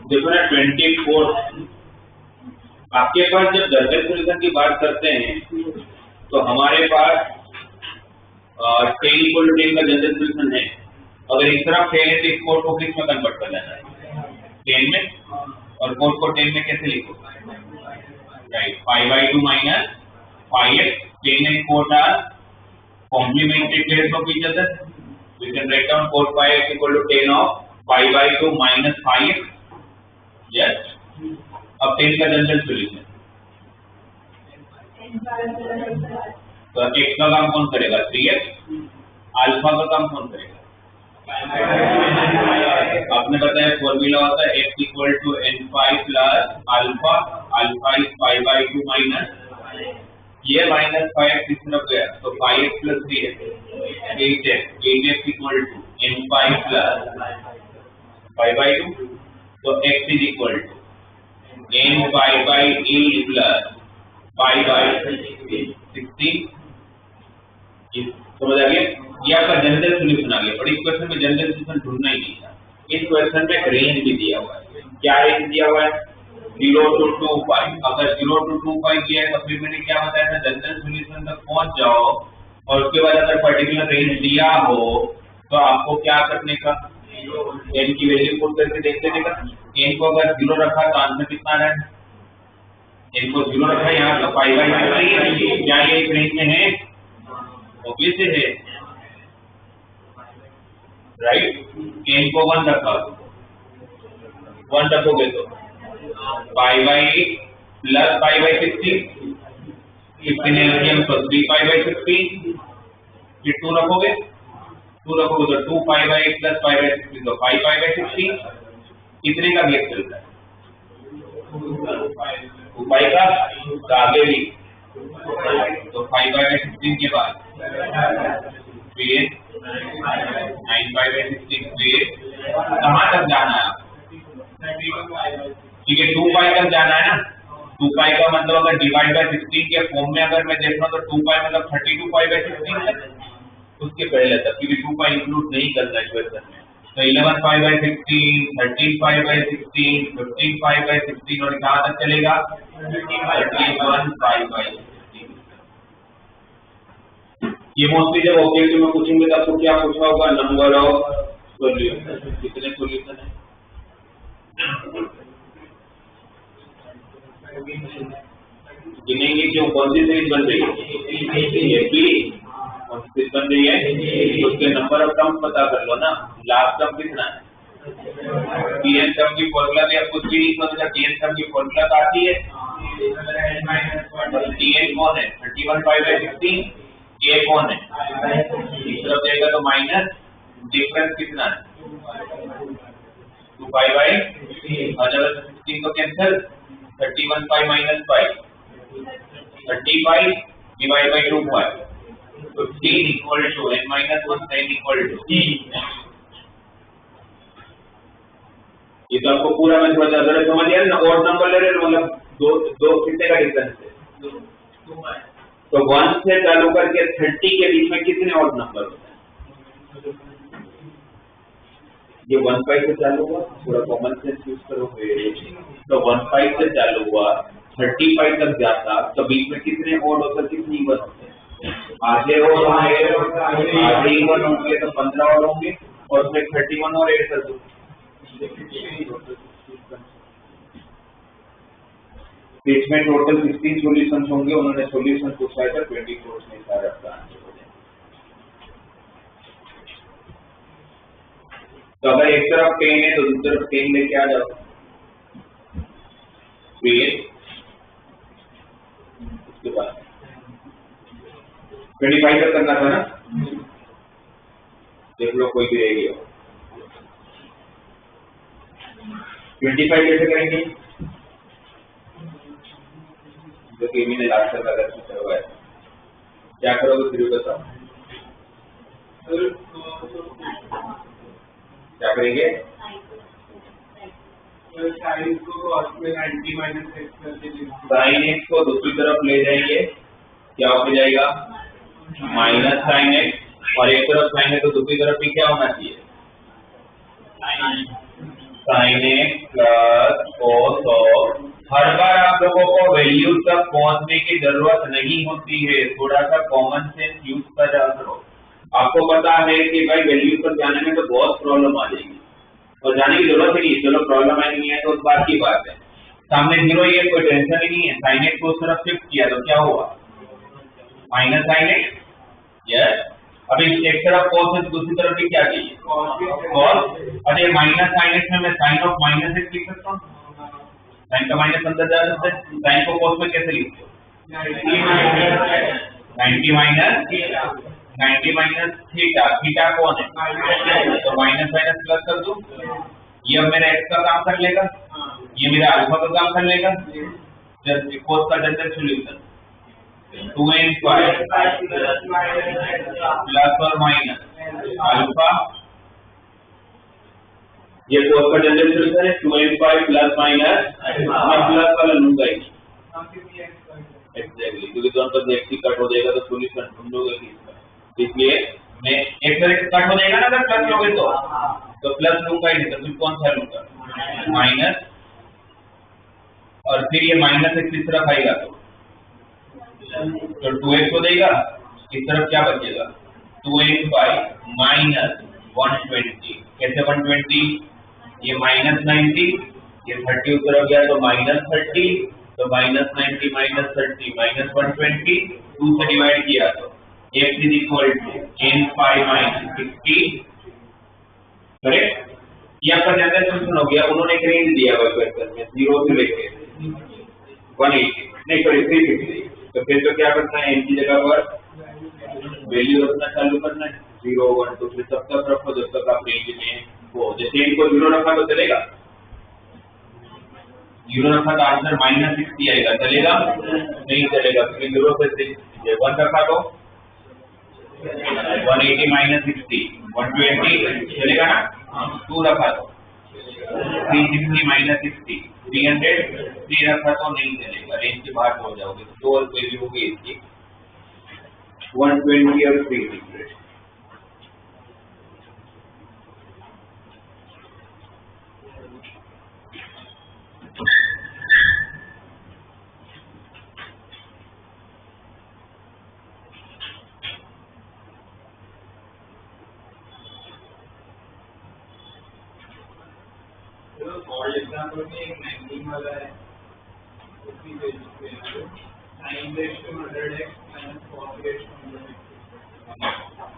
देखो ना 24, आपके पास जब जनरल सॉल्यूशन की बात करते हैं तो हमारे पास 10 इक्वल टू 10 का जनरल सॉल्यूशन है। अगर इस तरफ 10 है तो इस कोड को किस में कन्वर्ट कर लेना है? 10 में। और कोड को 10 में कैसे लिखो? Right, 5/2 minus 5x, 10 and 4 are complementary pairs of each other. We can write down 4 5x equal to 10 of 5/2 minus 5x. Yes. अब 10 का जनरल सॉल्यूशन, तो x का काम कौन करेगा? 3x। अल्फा का काम कौन करेगा? आपने बताया फॉर्मूला होता है x equal to n5 plus alpha, alpha is 5/2 minus, ये माइनस 5x इस तरफ गया तो 5x plus 3x 8x, 8x equal to n5 plus 5/2, तो x is equal to n5/8 plus 5/16। समझ आ गया? ये आपका जनरल सॉल्यूशन आ गया। बट इस क्वेश्चन में जनरल सॉल्यूशन ढूंढना ही नहीं था। इस क्वेश्चन में एक रेंज भी दिया हुआ है। क्या रेंज दिया हुआ है? 0 to 2π। अगर 0 to 2π दिया है तो फिर मैंने क्या बताया था, जनरल सॉल्यूशन तक पहुंच जाओ और उसके बाद अगर पर्टिकुलर रेंज दिया हो तो आपको क्या करने का, n की वैल्यू पुट करके देख लेने का। n को अगर 0 रखा तो आंसर कितना आ रहा है? n को 0 रखा है यहाँ तो 5/3। क्या ये रेंज में है? ऑब्वियसली है, राइट। n को 1 रखा, 1 रखोगे तो 5/8 प्लस 5/16, 16 एलसीएम तो 3π/16, फिर 2 रखोगे, 2 रखोगे तो 2π/8 प्लस 5/16 तो 5π/16। कितने का गैप चलता है? 2π का, तो आगे भी तो 5/16 के बाद फिर 9π/16, फिर कहाँ तक जाना है आपको? ठीक है 2 पाई तक जाना है ना। 2 पाई का मतलब अगर डिवाइड बाय 16 के फॉर्म में अगर मैं देख रहा हूँ तो 2 पाई मतलब 32 पाई बाय 16 है, उसके पहले तक, क्योंकि 2 पाई इंक्लूड नहीं करना है इक्वेशन में। तो 11 pi by 16, 13 pi by 16, 15 pi by 16 और कहाँ तक चलेगा 31 पाई बाय 16। ये मोस्टली जब ऑब्जेक्टिव में पूछेंगे तो आपको क्या पूछा होगा, नंबर ऑफ सॉल्यूशन, कितने सॉल्यूशन है। गिनेंगे क्यों, कौन सी सीरीज बन रही है, बी कौन सी सीरीज बन रही है, उसके नंबर ऑफ टर्म्स पता कर लो ना। लास्ट टर्म कितना है, टीएन टर्म की फॉर्मूला भी आपको नहीं पता, टीएन टर्म की फॉर्मूला तो आती है, टीएन कौन है 31 पाई बाय 16, ए कौन है इस तरफ जाएगा तो माइनस, डिफरेंस कितना है 2 पाई बाय, और जब 16 को cancel 31 pi minus pi 30 pi divide by 2 pi, 15 equal to n minus 1 10 equal to e। ये तो आपको पूरा मैं थोड़ा सा समझ गया ना, और नंबर ले रहे मतलब दो कितने का डिफरेंस है 2 पाई, तो 1 से चालू करके 30 के बीच में कितने और नंबर होते हैं, ये 1 पाई से चालू हुआ, थोड़ा कॉमन सेंस यूज करो, तो 1 पाई से चालू हुआ 30 पाई तक जाता, तो बीच में कितने ओड होते, कितनी इवन होते हैं, आधे ओड होंगे, आधे इवन होंगे तो 15 ओड होंगे, और उसमें 31 और ऐड कर दो, बीच में टोटल 16 सॉल्यूशंस होंगे। उन्होंने सॉल्यूशन पूछा है 24 में सारा आपका आंसर हो जाएगा। तो अगर एक तरफ 10 है तो दूसरी तरफ 10 लेके आ जाओ, उसके बाद 25 तक करना था ना, देख लो कोई भी रहेगी। 25 कैसे करेंगे, जो कि मैंने लास्ट कर लगा करवाया, क्या करोगे फिर बताओ, क्या करेंगे, साइन एक्स को दूसरी तरफ ले जाएंगे, क्या हो जाएगा माइनस साइन एक्स, और एक तरफ साइन है तो दूसरी तरफ भी क्या होना चाहिए sine X plus cos of. हर बार आप लोगों को वैल्यू तक पहुंचने की जरूरत नहीं होती है, थोड़ा सा कॉमन सेंस यूज कर करो। आपको पता है कि भाई वैल्यू तक जाने में तो बहुत प्रॉब्लम आ जाएगी, और जाने की जरूरत ही नहीं, चलो प्रॉब्लम आई नहीं है तो उस बात की बात है, सामने 0 ही है, कोई टेंशन ही नहीं है। साइन एक्स को उस तरफ शिफ्ट किया तो क्या हुआ माइनस साइन एक्स, यस। अभी एक तरफ cos है दूसरी तरफ भी क्या चाहिए cos, अरे माइनस साइन एक्स में मैं साइन ऑफ माइनस एक्स लिख सकता हूँ, साइन का माइनस अंदर जा सकता है, साइन को cos में कैसे लिखते हो 90 माइनस थीटा, थीटा कौन है तो माइनस माइनस प्लस कर दूं, ये अब मेरा एक्स का काम कर लेगा, ये मेरा अल्फा का काम कर लेगा, जब cos का general solution 2n square plus और माइनस अल्फा, ये cos का जनरल सॉल्यूशन है 2n स्क्वायर प्लस माइनस, मैं प्लस वाला लूंगा ही एग्जैक्टली, क्योंकि दोनों पर एक्स कट हो जाएगा तो सॉल्यूशन ढूंढोगे किसका, इसलिए मैं एक तरह कट हो जाएगा ना अगर प्लस लोगे तो प्लस लूंगा ही नहीं, तो फिर कौन सा लूंगा माइनस, और फिर ये माइनस एक इस तरफ आएगा तो 2x हो जाएगा, इस तरफ क्या बचेगा 2n बाई माइनस 120, कैसे 120, ये माइनस 90, ये 30 उस तरफ गया तो माइनस 30, तो माइनस 90 माइनस 30 माइनस 120, 2 से डिवाइड किया तो x is equal to n pi minus 60, correct. ये आपका जनरल सॉल्यूशन हो गया। उन्होंने एक रेंज दिया हुआ क्वेश्चन में 0 से लेके 180 नहीं सॉरी 350, तो फिर तो क्या करना है, n की जगह पर वैल्यू रखना चालू करना है 0 1 2 3 तब तक रखो जब तक आप रेंज में हो। जैसे n को 0 रखा तो चलेगा, 0 रखा तो आंसर माइनस 60 आएगा, चलेगा नहीं चलेगा, क्योंकि 0 से 1 रखा तो 180 माइनस 60 120 चलेगा ना, 2 रखा तो 360 माइनस 60 300 रखा तो नहीं चलेगा, रेंज के बाहर हो जाओगे। तो दो वैल्यू होगी इसकी 120 और 300। और एग्जांपल में एक 19 वाला है, उसकी वैल्यू पे sin raised to 100x minus cos raised to 100x,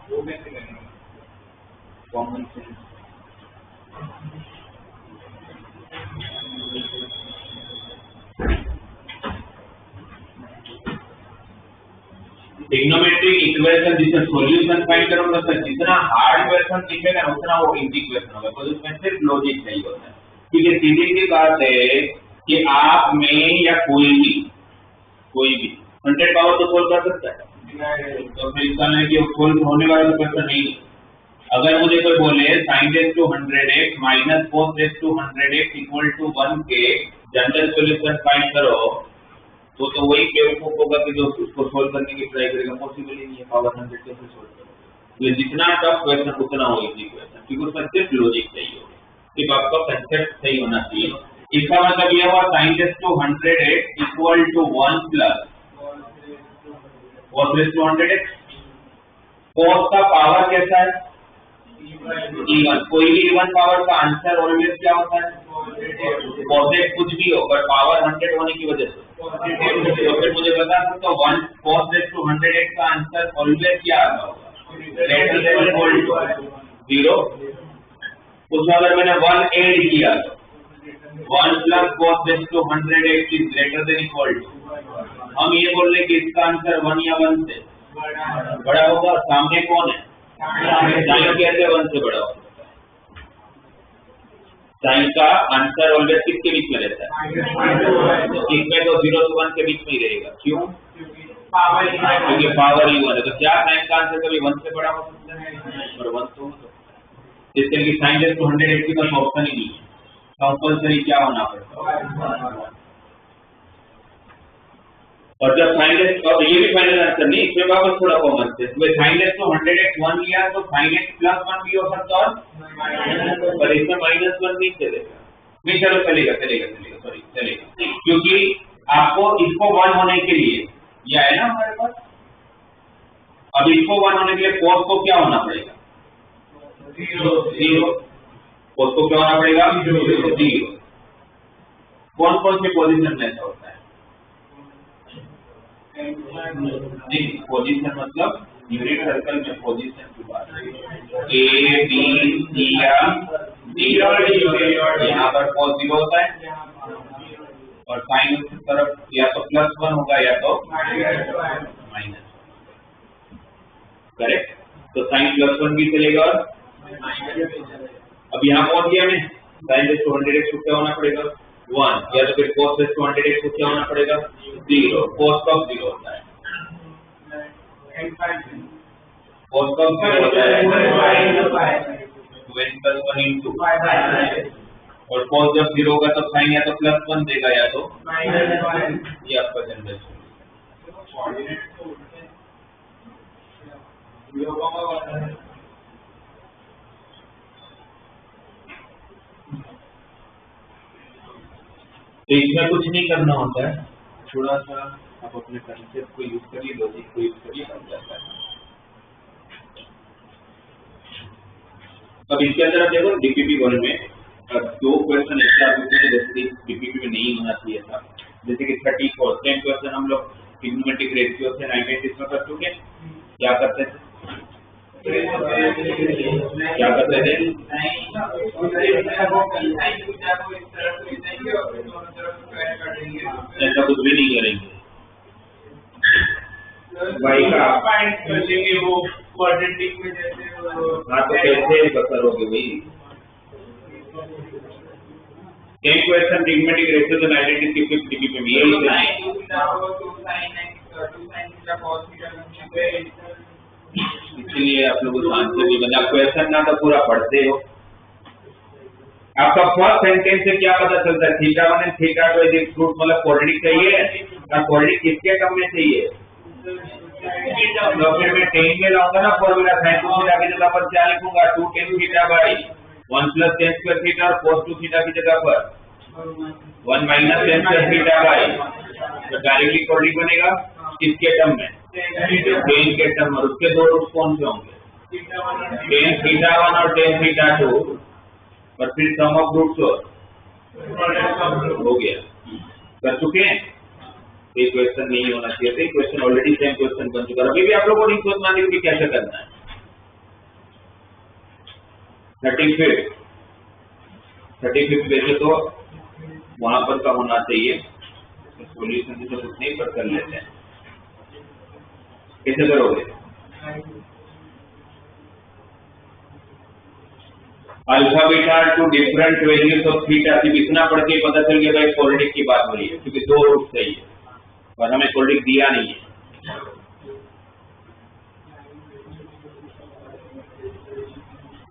वो कैसे करेंगे? Common sense. ट्रिग्नोमेट्रिक इक्वेशन जिसका सॉल्यूशन फाइंड करोगे तो जितना हार्ड क्वेश्चन दिखेगा उतना वो इजी क्वेश्चन होगा, तो उसमें सिर्फ लॉजिक चाहिए होता है। क्योंकि सीधी सी बात है कि आप में या कोई भी 100 पावर तो सोल्व कर सकता है, तो फिर इसका नहीं कि सोल्व होने वाला तो क्वेश्चन नहीं है। अगर मुझे कोई बोले sin raised to 100x minus cos raised to 100x equal to 1 के जनरल सॉल्यूशन फाइंड करो, तो वही बेवकूफ होगा कि जो उसको सोल्व करने की ट्राई करेगा। पॉसिबल ही नहीं है, पावर 100 कैसे सोल्व करोगे। ये जितना टफ क्वेश्चन उतना हो इजी क्वेश्चन, क्योंकि उसमें सिर्फ लॉजिक चाहिए होगा, सिर्फ आपका कंसेप्ट सही होना चाहिए। इसका मतलब ये हुआ sin raised to 100x equal to 1 plus cos raised to 100x। cos का पावर कैसा है? इवन। कोई भी इवन पावर का आंसर ऑलवेज क्या होता है? पॉजिटिव। कुछ भी हो पर पावर 100 होने की वजह से तो फिर मुझे बता सकते हो 1 cos raised to 100x का आंसर ऑलवेज क्या आता होगा? Greater than equal to 0। उसमें अगर मैंने 1 ऐड किया तो 1 plus cos raised to 100x is greater than equal to, हम ये बोल रहे कि इसका आंसर 1 या 1 से बड़ा होगा। सामने कौन है? साइन कैसे 1 से बड़ा होगा? साइन का आंसर ऑलवेज किसके बीच में रहता है? तो इसमें तो 0 से 1 के बीच में ही रहेगा। क्यों? क्योंकि पावर ही 1 है। तो क्या साइन का आंसर कभी 1 से बड़ा हो सकता है? और 1 तो जिससे कि sin raised to 100x की तो ऑप्शन ही नहीं है, कंपल्सरी क्या होना पड़ेगा। और जब sin raised, और ये भी फाइनल आंसर नहीं, इसमें वापस थोड़ा common sense, sin raised to 100x 1 लिया तो sin x plus 1 भी हो सकता है, पर इसमें -1 नहीं चलेगा। नहीं चलो चलेगा, सॉरी चलेगा, क्योंकि आपको इसको 1 होने के लिए यह है ना हमारे पास, अब इसको 1 होने के लिए cos को क्या होना पड़ेगा? 0। cos को क्या होना पड़ेगा? 0। कौन कौन से पोजीशन में ऐसा होता है? नहीं, पोजीशन मतलब यूनिट सर्कल में पोजीशन की बात है। ए बी सी या डी और यहाँ पर cos 0 होता है और साइन उस तरफ या तो +1 होगा या तो माइनस। करेक्ट। तो साइन +1 भी चलेगा और अब यहाँ पहुंच गया मैं, sin raised to 100x को क्या होना पड़ेगा? 1, या तो फिर cos raised to 100x को क्या होना पड़ेगा? 0। cos का 0 होता है, cos का 0 होता है 1 + 1 into, और cos जब 0 होगा तो sin या तो +1 देगा या तो ये आपका जनरल तो इसमें कुछ नहीं करना होता है, थोड़ा सा आप अपने कंसेप्ट को यूज करिए, लॉजिक को यूज करिए, बन जाता है। अब इसके अंदर आप देखो डीपीपी 1 में दो क्वेश्चन ऐसे आ चुके हैं जैसे डीपीपी में नहीं होना चाहिए था, जैसे कि 34 सेम क्वेश्चन हम लोग ट्रिग्नोमेट्रिक रेशियो से 96 में कर चुके। क्या करते थे? ऐसा कुछ भी नहीं करेंगे, भाई का वो क्वाड्रेटिक में जैसे हाँ तो कैसे करोगे भाई? सेम क्वेश्चन ट्रिग्नोमेट्रिक रेशियो से 96 डीपीपी में यही इसलिए आप लोग आंसर नहीं बना, क्वेश्चन ना तो पूरा पढ़ते हो, आपका फर्स्ट सेंटेंस से क्या पता चलता है? Theta 1 and theta 2 is fruit, मतलब क्वाड्रेटिक चाहिए ना? क्वाड्रेटिक किसके टर्म में चाहिए? तो फिर मैं टेन में लाऊंगा ना फॉर्मूला, sin 2 थीटा की जगह पर क्या लिखूंगा? 2 tan theta by 1 plus tan square theta, और cos 2 थीटा की जगह पर 1 minus tan square theta by, तो डायरेक्टली क्वाड्रेटिक बनेगा किसके टर्म में? tan के टर्म में। और उसके दो रूट कौन से होंगे? tan थीटा 1 और tan थीटा 2, और फिर सम ऑफ रूट्स हो गया। कर चुके हैं? ये क्वेश्चन नहीं होना चाहिए था, क्वेश्चन ऑलरेडी सेम क्वेश्चन बन चुका है। अभी भी आप लोगों को नहीं सोचना है कि कैसे करना है। 35 वैसे तो वहां पर का होना चाहिए, सॉल्यूशन तो कुछ नहीं पर कर लेते हैं। कैसे करोगे? Alpha beta two different values of theta, सिर्फ इतना पढ़ के पता चल गया क्वाड्रेटिक की बात हो रही है, क्योंकि दो रूट सही है और हमें क्वाड्रेटिक दिया नहीं है।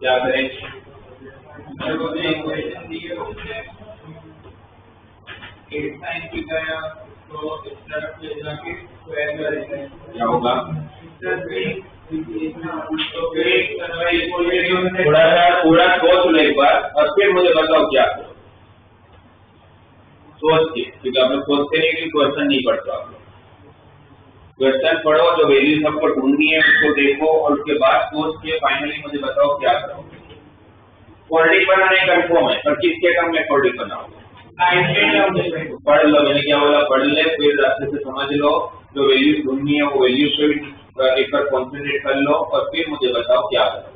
क्या करें? क्या होगा? थोड़ा सोच लो एक बार और फिर मुझे बताओ क्या करो। सोच के, क्योंकि आप लोग सोचते नहीं कि क्वेश्चन नहीं पढ़ता। आप लोग क्वेश्चन पढ़ो, जो वैल्यू सबको ढूंढनी है उसको देखो, और उसके बाद सोच के फाइनली मुझे बताओ क्या करोगे। क्वाड्रेटिक बनाने कंफर्म है, पर किसके टर्म में क्वाड्रेटिक बनाओगे? पढ़ लो, मैंने क्या बोला? पढ़ ले, फिर अच्छे से समझ लो, जो वैल्यू ढूंढनी है वो वैल्यू पे एक बार कॉन्सेंट्रेट कर लो, और फिर मुझे बताओ क्या करोगे।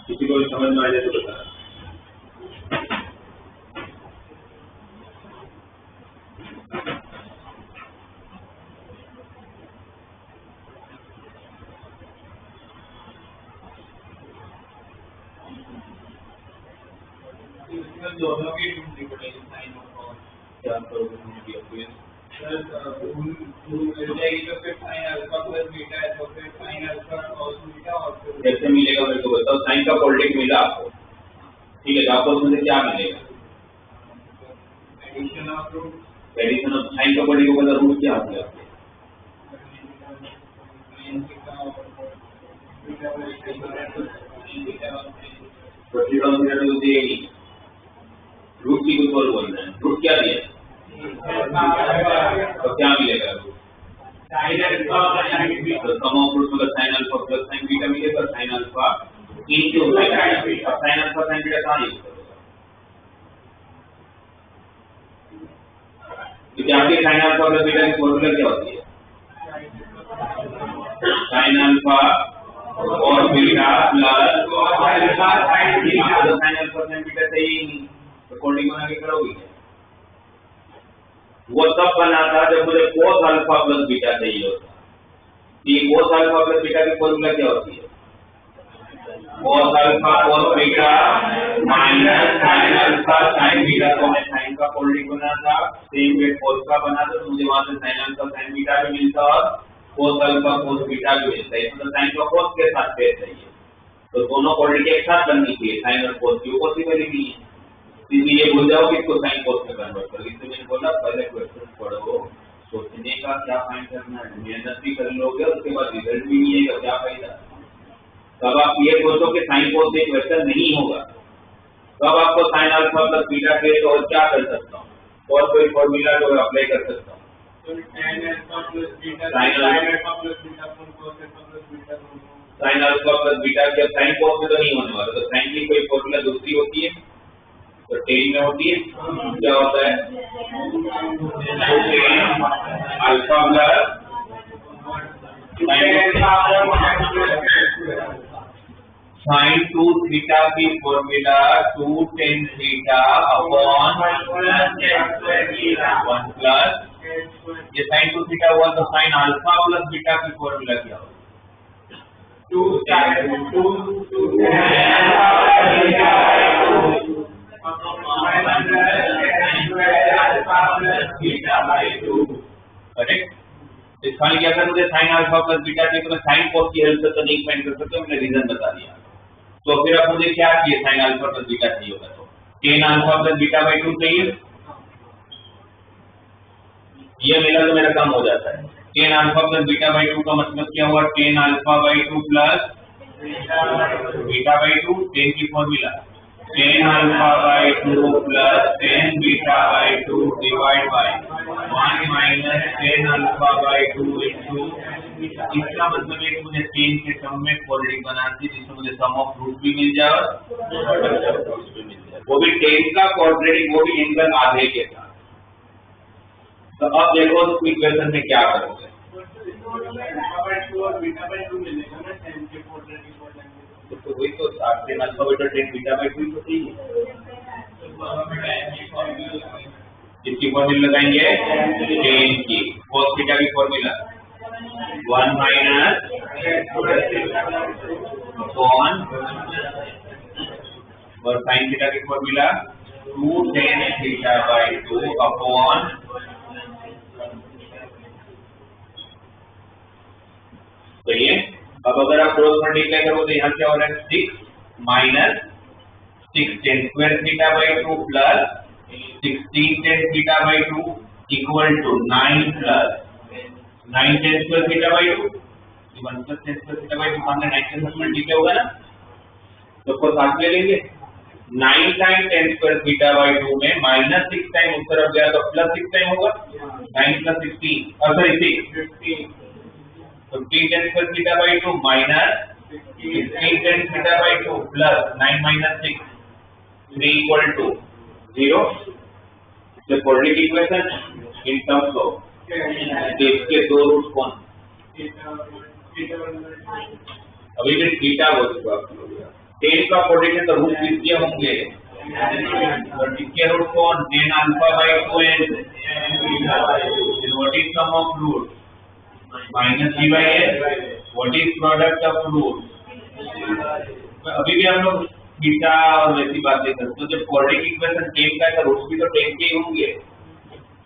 किसी को समझ में आ जाए तो बता। दोनों की ढूंढनी पड़ेगी साइन और क्या करोगे? मिल जाएगी तो फिर साइन अल्फा प्लस बीटा है, तो फिर साइन अल्फा cos बीटा, और फिर कैसे मिलेगा मेरे को बताओ। साइन का क्वाड्रेटिक मिला आपको, ठीक है, तो आपको उसमें से क्या मिलेगा? Addition of root. Addition of sine का क्वाड्रेटिक होगा तो रूट क्या हो गया? तो थीटा और थीटा तो देगी, रूट की कुछ और बोल रहे हैं। रूट क्या दिया? तो क्या मिलेगा? Sine alpha plus sine beta, तो सम ऑफ रूट मतलब sine alpha plus sine beta मिलेगा, sine alpha into sine beta. Sine alpha sine beta कहाँ यूज करोगे? क्योंकि आपके साइन अल्फा प्लस बीटा की फॉर्मूला क्या होती है? साइन अल्फा और बीटा प्लस साइन बीटा। तो साइन अल्फा साइन बीटा सही ही नहीं, तो कोडिंग बना के करोगे क्या? वो तब बना था जब मुझे cos अल्फा प्लस बीटा चाहिए होता। ये cos अल्फा प्लस बीटा की फॉर्मूला क्या होती है? cos alpha cos beta minus sine alpha sine beta. तो मैं साइन का कोडिंग बना था, सेम वे cos का बना था, तो मुझे वहां से साइन अल्फा साइन बीटा भी मिलता और cos अल्फा cos बीटा भी मिलता है। तो साइन का cos के साथ पेश चाहिए, तो दोनों कोडिंग एक साथ बननी चाहिए। साइन और cos की पॉसिबल ही नहीं है, इसलिए भूल जाओ कि इसको साइन cos में कन्वर्ट कर। इसलिए मैंने बोला पहले क्वेश्चन पढ़ो, सोचने का क्या फाइंड करना है, मेहनत भी कर लोगे उसके बाद रिजल्ट भी नहीं आएगा, क्या फायदा। तब आप ये सोचो कि साइन cos से क्वेश्चन नहीं होगा, तब आपको साइन अल्फा प्लस बीटा के तो और क्या कर सकता हूँ, और कोई फॉर्मूला जो अप्लाई कर सकता हूँ। Sign alpha plus beta, sine alpha plus beta cos alpha plus beta, sine alpha plus beta के साइन cos में तो नहीं होने वाला, तो साइन की कोई फॉर्मूला दूसरी होती है, तो टेन में होती है क्या होता है अल्फा प्लस साइन 2 थीटा की formula 2 tan theta upon 1 plus ये साइन 2 थीटा हुआ तो साइन अल्फा प्लस बीटा की फॉर्मूला क्या होगा 2 करेक्ट। इसका क्या था मुझे साइन अल्फा प्लस बीटा चाहिए तो मैं साइन कोस की हेल्प से तो नहीं फाइंड कर सकता, मैंने रीजन बता दिया। तो फिर अब मुझे क्या चाहिए साइन अल्फा प्लस बीटा चाहिए होगा तो ten alpha plus beta by 2 चाहिए, ये मिला तो मेरा काम हो जाता है। Tan alpha plus beta by 2 का मतलब क्या हुआ tan alpha by 2 plus beta by 2 tan की formula tan alpha by 2 plus tan beta by 2 divide by 1 minus tan alpha by 2 into इसका मतलब है कि मुझे टेन के टर्म में क्वाड्रेटिक बनाना चाहिए जिसमें मुझे सम ऑफ रूट भी मिल जाए और प्रोडक्ट ऑफ रूट्स भी मिल जाए, वो भी टेन का क्वाड्रेटिक, वो भी एंगल आधे के साथ। तो अब देखो इस इक्वेशन में क्या करोगे तो वही तो आपके alpha by 2 ten beta by 2 तो सही है। किसकी फॉर्मूला लगाएंगे टेन की cos थीटा की फॉर्मूला 1 माइनस अपॉन और sin थीटा की formula 2 tan theta by 2 upon सही है। अब अगर आप क्रॉस मल्टीप्लाई करो तो यहाँ क्या हो रहा है 6 minus 6 tan square theta by 2 plus 16 tan theta by 2 equal to 9 plus 9 tan square theta by 2 1 plus tan square theta by 2 सामने 9 के साथ मल्टीप्लाई होगा ना तो को साथ में लेंगे 9 time tan square theta by 2 में माइनस 6 टाइम उस तरफ गया तो प्लस 6 टाइम होगा 9 प्लस 16 और sorry 6 15 tan square theta by 2 minus 16 tan theta by 2 plus 9 minus 6 3 equal to 0। The quadratic equation in terms of इसके दो रूट कौन अभी भी थीटा बोल चुका आप लोग टेन का क्वाड्रेटिक तो रूट किसके होंगे और किसके रूट कौन tan alpha by 2 and what is sum of root minus b by a what is product of root. अभी भी हम लोग थीटा और वैसी बातें करते हैं जब क्वाड्रेटिक इक्वेशन टेन का है तो रूट भी तो टेन के ही होंगे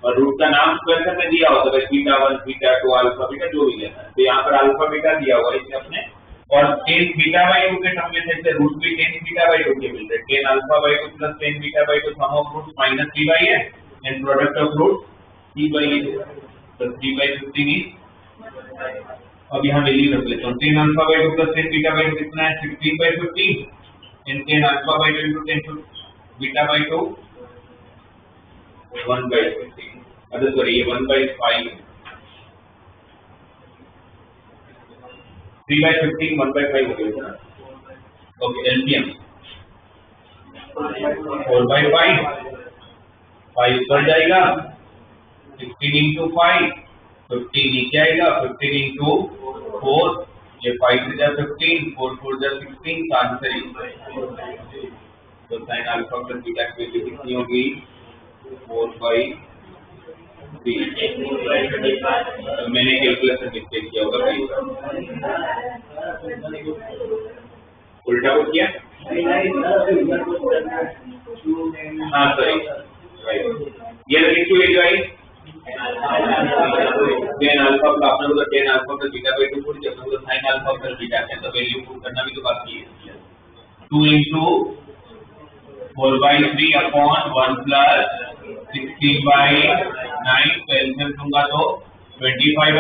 और रूट का नाम इक्वेशन में दिया होता है थीटा 1 थीटा 2 अल्फा बीटा जो भी लेना है तो यहाँ पर अल्फा बीटा दिया हुआ है इसमें अपने और टेन थीटा बाई 2 के टर्म में से रूट भी टेन थीटा बाई 2 के मिल रहे tan alpha by 2 plus tan beta by 2 sum of root minus b by a and product of root c by a तो 3 बाई 15 इज अब यहाँ वैल्यू रख लेता हूँ ten alpha by 2 plus tan beta by 2 कितना है 16 by 15 and ten alpha by 2 into ten beta by 2 1 by 15 अरे sorry ये 1 बाई 5 3 बाई 15 1 बाई 5 हो गया ना ओके एलसीएम 4 बाई 5 ऊपर जाएगा 16 इंटू 5 15 नीचे आएगा 15 इंटू 4 ये 5 से जा 15 4 4 जा 16 का आंसर तो साइन अल्फा प्लस बीटा की वैल्यू कितनी होगी 4 बाई 3 मैंने कैलकुलेशन मिस्टेक किया होगा उल्टा को किया हाँ सॉरी ये किसकी वैल्यू आई टेन अल्फा प्लस आपने बोला ten alpha plus beta by 2 पूरी जब तो साइन अल्फा प्लस बीटा है तो वैल्यू पुट करना भी तो बाकी है 2 into 4 by 3 upon 1 plus 16 by 9 तो एलसीएम दूंगा तो 25 by 9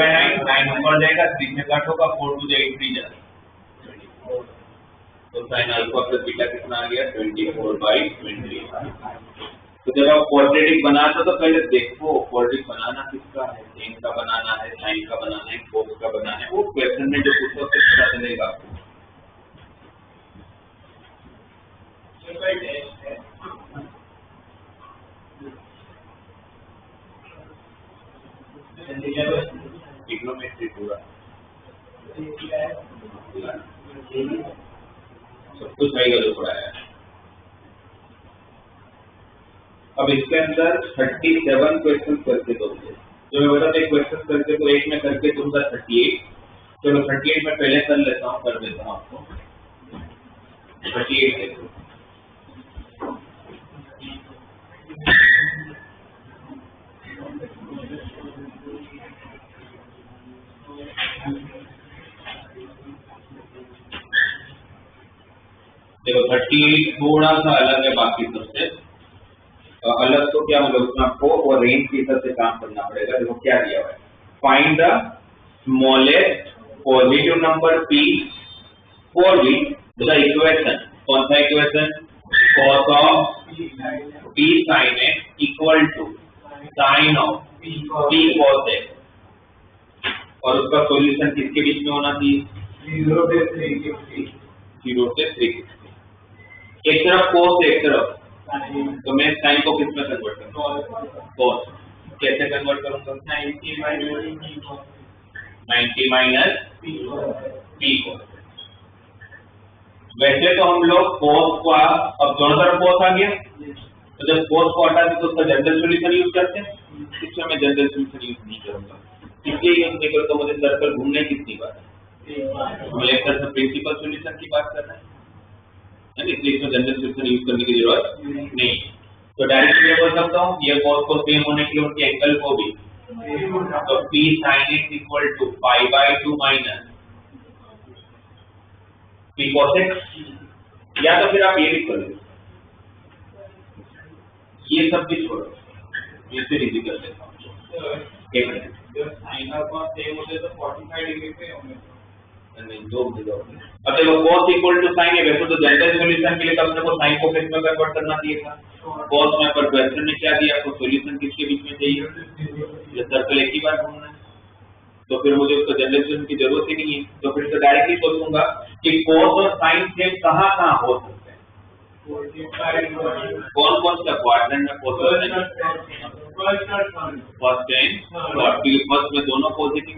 9 ऊपर जाएगा 3 से कट होगा 4 to the 8 3 जा तो साइन अल्फा प्लस बीटा कितना आ गया 24 by 20। तो जब आप क्वाड्रेटिक बनाते हो तो पहले देखो क्वाड्रेटिक बनाना किसका है टेन का बनाना है साइन का बनाना है कोस का बनाना है वो क्वेश्चन में जो पूछो तो पता चलेगा आपको ट्रिग्नोमेट्री पूरा सब कुछ आएगा जो पढ़ाया। अब इसके अंदर 37 क्वेश्चन करके दो मुझे, जो मैं बता एक क्वेश्चन करके तो एक में करके दूंगा 38। चलो 38 में पहले कर लेता हूँ, कर देता हूँ आपको 38 देखो। देखो 38 थोड़ा सा अलग है बाकी सबसे। अलग तो क्या मतलब उसमें आपको वो रेंज के हिसाब से काम करना पड़ेगा। देखो क्या दिया हुआ है, find the smallest positive number p for which the equation, कौन सा equation, cos of p sin x equal to sin of p cos x, और उसका सॉल्यूशन किसके बीच में होना चाहिए, 0 से 360। एक तरफ cos एक तरफ, तो मैं साइन को किस में कन्वर्ट करूंगा, cos। कैसे कन्वर्ट करूंगा, 90 माइनस p cos। वैसे तो हम लोग cos का, अब दोनों तरफ cos आ गया, तो जब cos को हटा दें तो उसका जनरल सॉल्यूशन यूज करते हैं। इसमें मैं जनरल सॉल्यूशन यूज नहीं करूंगा, इसलिए यूज नहीं करूँ तो मुझे सर्कल घूमने कितनी बार है, एक तरह से प्रिंसिपल सॉल्यूशन की बात कर रहे हैं, इसलिए इसमें जनरल सॉल्यूशन यूज करने की जरूरत नहीं। तो डायरेक्टली मैं बोल सकता हूँ ये cos को सेम होने के लिए उनके एंगल को भी, तो p sin x equal to pi by 2 minus p cos x, या तो फिर आप ये भी कर लो, ये सब भी छोड़ो, ये से इजी कर लेता हूँ। एक मिनट, जब साइन और cos सेम होते तो 45 डिग्री पे होंगे, नहीं दो मिलो। अब देखो cos इक्वल टू sin है, वैसे तो जनरल सॉल्यूशन के लिए तो अपने को sin को किस में कन्वर्ट करना चाहिए था, cos में, पर क्वेश्चन में क्या दिया, आपको सॉल्यूशन किसके बीच में चाहिए, ये सर्कल एक ही बार घूमना है, तो फिर मुझे उसका जनरल सॉल्यूशन की जरूरत ही नहीं है। तो फिर से डायरेक्टली सोचूंगा कि cos और sin सेम कहाँ हो सकते हैं, कौन कौन सा क्वाड्रेंट में cos और sin, first and third, first में दोनों पॉजिटिव,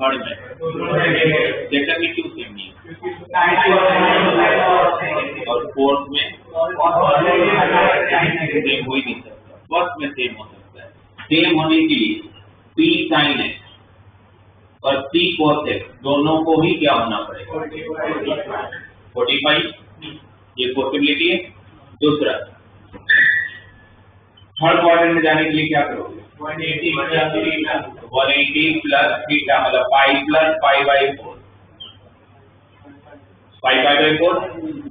थर्ड में, सेकंड में क्यों सेम नहीं है, और फोर्थ में सेम हो ही नहीं सकता, फर्स्ट में सेम हो सकता है। सेम होने के लिए p sin x और p cos x दोनों को ही क्या होना पड़ेगा, 45, ये पॉसिबिलिटी है। दूसरा, थर्ड क्वाड्रेंट में जाने के लिए क्या करोगे, 180 प्लस थीटा, मतलब pi plus pi by 4, pi by 4,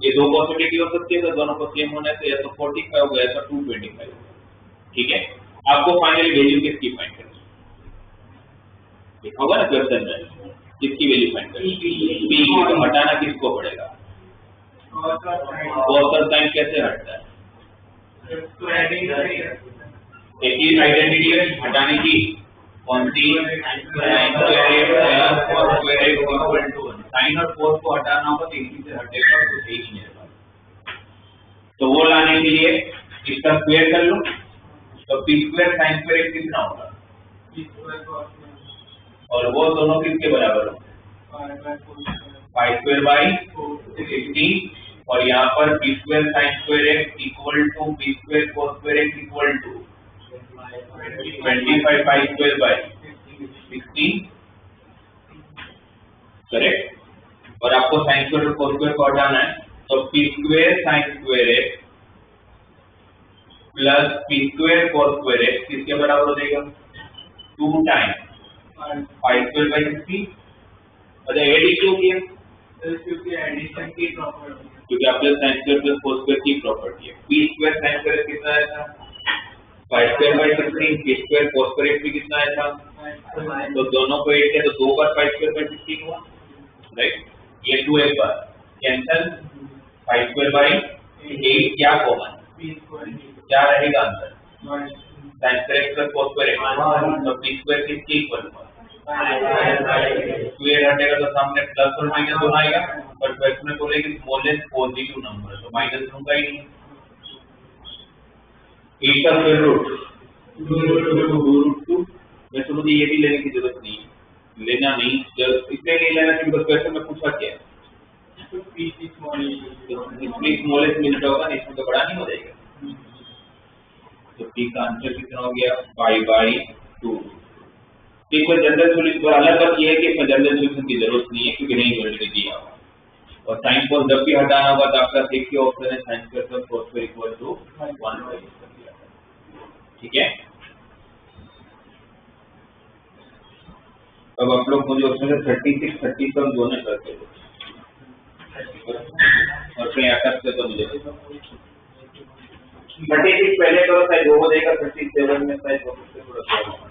ये दो पॉसिबिलिटी हो सकती है, तो दोनों को सेम होने से या तो 45 होगा या तो 225 होगा। ठीक है, आपको फाइनली वैल्यू किसकी फाइंड करनी है, लिखा होगा ना क्वेश्चन में, किसकी वैल्यू फाइंड करनी है, p की, तो हटाना किसको पड़ेगा, cos और sin कैसे हटता है, एक ही आइडेंटिटी है हटाने की, कौन सी, sin और cos को हटाना होगा तो इसी से हटेगा, तो सही नहीं रहेगा। तो वो लाने के लिए इसका स्क्वायर कर लो, तो p स्क्वायर sin स्क्वायर कितना होगा, और वो दोनों किसके बराबर होंगे, पाई स्क्वायर बाई 16, और यहाँ पर p square sin square x equal to p square cos square x equal to 25 pi square by 16, correct. और आपको sin स्क्वायर और cos स्क्वायर को हटाना है, तो p square sin square x plus p square cos square x किसके बराबर हो जाएगा, 2 टाइम पाई स्क्वायर बाई 16। अच्छा एड क्यों किया, क्योंकि एडिशन की प्रॉपर्टी, क्योंकि आपके sin square plus cos square की प्रॉपर्टी है। p स्क्वायर sin स्क्वायर कितना आया था, पाई square by 16, p square cos square भी कितना आया था, तो दोनों को ऐड किया तो 2 बार पाई स्क्वायर बाई 16 हुआ, राइट। ये 2 एक बार कैंसिल, पाई स्क्वायर बाई 8 क्या कॉमन, क्या रहेगा answer, sin square plus cos square, तो p स्क्वायर किसके इक्वल हुआ, स्क्वायर हटेगा तो सामने प्लस और माइनस दोनों आएगा, पर क्वेश्चन में बोलेगी स्मॉलेस्ट पॉजिटिव नंबर, तो माइनस दूंगा ही नहीं। 8 का स्क्वायर रूट 2 रूट 2, मैं तो मुझे ये भी लेने की जरूरत नहीं है, लेना नहीं इसलिए नहीं लेना क्योंकि क्वेश्चन में पूछा क्या है, तो पी सी स्मॉल इसमें स्मॉलेस्ट मिनट होगा ना, इसमें तो बड़ा नहीं हो जाएगा। तो टी का आंसर कितना हो गया 5/2। टी को जनरल सोल्यूशन अलग बात ये है कि इसमें जनरल सोल्यूशन की जरूरत नहीं है क्योंकि नहीं यूनिट दिया हुआ। और साइन को जब भी हटाना होगा तो आपका एक ही ऑप्शन है sine square plus cos square equal to 1/, ठीक है। अब आप लोग मुझे उसमें से 36 37 दोनों करके दो और कहीं अटकते तो मुझे 36 पहले करो शायद वो हो जाएगा, 37 में शायद वो थोड़ा सा होगा।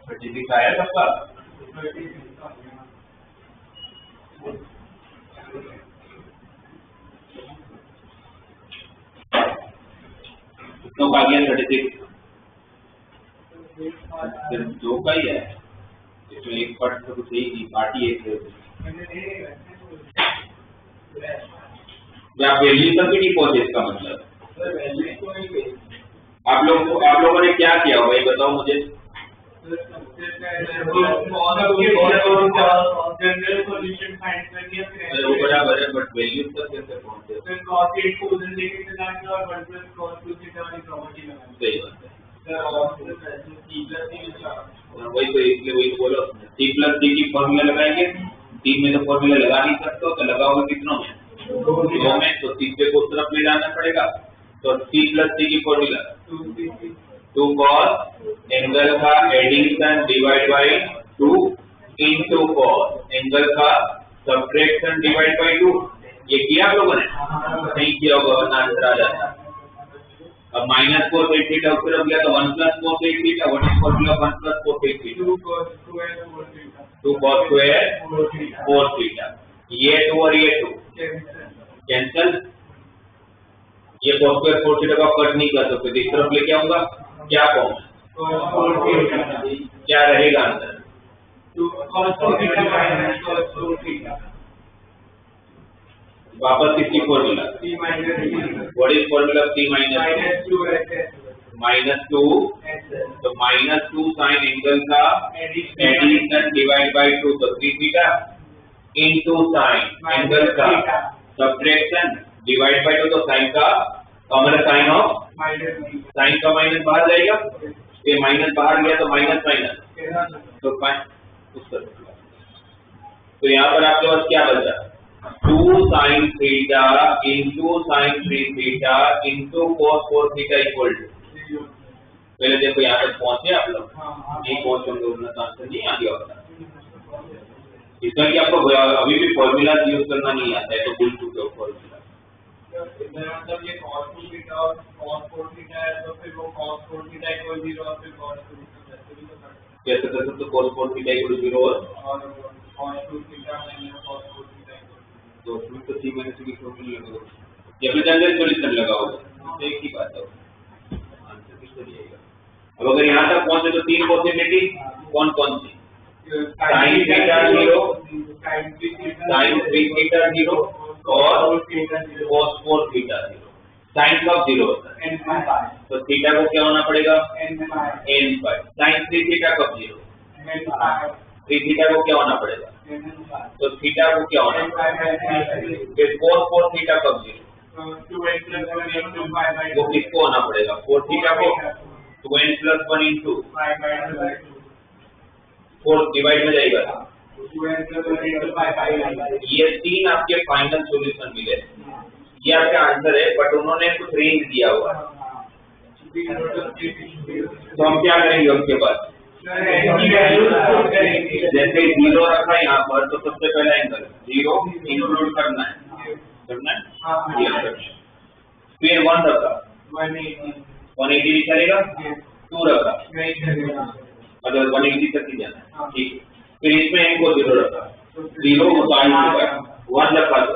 36 आया सबका? कितनों का आ गया 36? सिर्फ 2 का ही है, इसमें एक पार्ट तो कुछ ही पार्टी एक है। आप वैल्यू तक भी नहीं पहुंचे, इसका मतलब आप लोगों ने क्या किया होगा ये बताओ मुझे। वो बराबर है, बट वैल्यू तक कैसे पहुंचे? सही बात है, वही तो, इसलिए वही तो बोलो, टी प्लस डी की फॉर्मूला लगाएंगे। 3 में तो फॉर्मूला लगा नहीं सकते हो, तो लगाओगे कितनों में? 2 में, तो तीसरे को उस तरफ ले जाना पड़ेगा। तो टी प्लस डी की फॉर्मूला 2 cos एंगल का addition divide by 2 into cos angle का सब्ट्रैक्शन डिवाइड बाई 2। ये किया आप लोगों ने? नहीं किया होगा, वरना आंसर आ जाता। अब माइनस cos 8 थीटा उस तरफ गया तो 1 plus cos 8 theta, what is formula 1 plus cos 8 theta? 2 cos square 4 theta. ये 2 और ये 2 कैंसल। ये cos स्क्वायर 4 थीटा का कट नहीं कर सकते, इस तरफ लेके आऊंगा, क्या फॉर्म? क्या रहेगा आंसर? वापस किसकी formula? What is formula C minus 2? तो -2 साइन एंगल का एडिशन डिवाइड बाई 2, तो 3 थीटा इंटू साइन एंगल का सब्ट्रैक्शन डिवाइड बाई 2, तो साइन का हमारा साइन ऑफ साइन का माइनस बाहर जाएगा, ये माइनस बाहर गया तो माइनस माइनस, तो तो यहाँ पर आपके पास क्या बचा? 2 sine theta into sine 3 theta into cos 4 theta equal to. पहले देखो यहाँ तक पहुंचे आप लोग, नहीं पहुंचे होंगे, उतना आंसर नहीं आ गया होता। इसका कि आपको अभी भी फॉर्मूला यूज करना नहीं आता है, तो भूल चुके हो फॉर्मूला। मतलब ये cos 2 थीटा और cos 4 थीटा है, तो फिर वो cos 4 थीटा इक्वल 0 और फिर cos 2 थीटा कैसे कर सकते? cos 4 थीटा इक्वल 0 और cos 2 theta minus cos 4 theta equal, तो उसमें तो C माइनस की फॉर्मूला लगाओ या फिर जनरल सॉल्यूशन लगाओ, एक ही बात है। चलिएगा। अब अगर यहाँ तक पहुंचे तो तीन पॉसिबिलिटी कौन कौन सी? साइन थीटा 0, साइन 3 थीटा 0 और cos 4 थीटा 0। साइन कब 0 होता है? तो थीटा को क्या होना पड़ेगा? n पाई। साइन 3 थीटा कब 0? 3 थीटा को क्या होना पड़ेगा? तो थीटा को क्या होना पड़ेगा? फिर cos 4 थीटा कब 0? वो किसको होना पड़ेगा? 4 थीटा को 2n + 1 into 4 डिवाइड में जाएगा। ये तीन आपके फाइनल सॉल्यूशन मिले। ये आपका आंसर है, बट उन्होंने कुछ रेंज दिया हुआ है। तो हम क्या करेंगे उसके बाद? जैसे 0 रखा यहाँ पर तो सबसे पहला एंगल 0 इंक्लूड करना है, फिर 1 रखा 180 नहीं चलेगा, 2 रखा मतलब 180 तक ही जाना है, ठीक है। फिर इसमें n को 0 रखा, 0 उतार चुका है, 1 रखा तो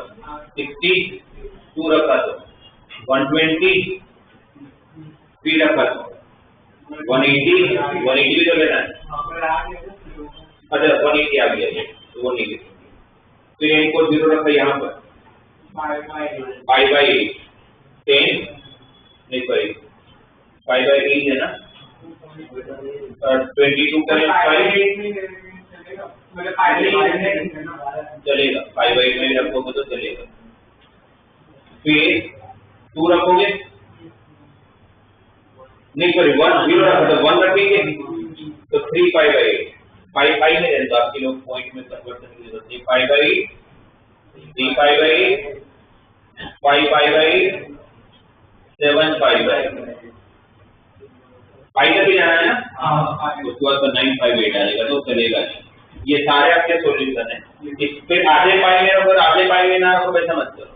60, 2 रखा तो 120, 3 रखा तो 180 भी तो लेना है। अच्छा 180 आ गया ये, तो 180। फिर n को 0 रखा यहाँ पर, पाई बाई 10 नहीं सॉरी पाई बाई 8 है ना, 22 का 5 चलेगा, पाई बाई में रखोगे तो चलेगा। फिर 2 रखोगे नहीं सॉरी 1 0 रखा तो 1 रखेंगे तो 3 पाई बाई 8 पाई में रहता आपके लोग पॉइंट में कन्वर्ट करने की जरूरत है। Pi by 3 pi by 5 pi by 7 pi by pi तक ही जाना है ना, उसके बाद तो 9 पाई 8 आएगा तो चलेगा। ये सारे आपके सॉल्यूशन है। फिर आधे पाई में अगर आधे पाई में ना तो वैसा मत करो,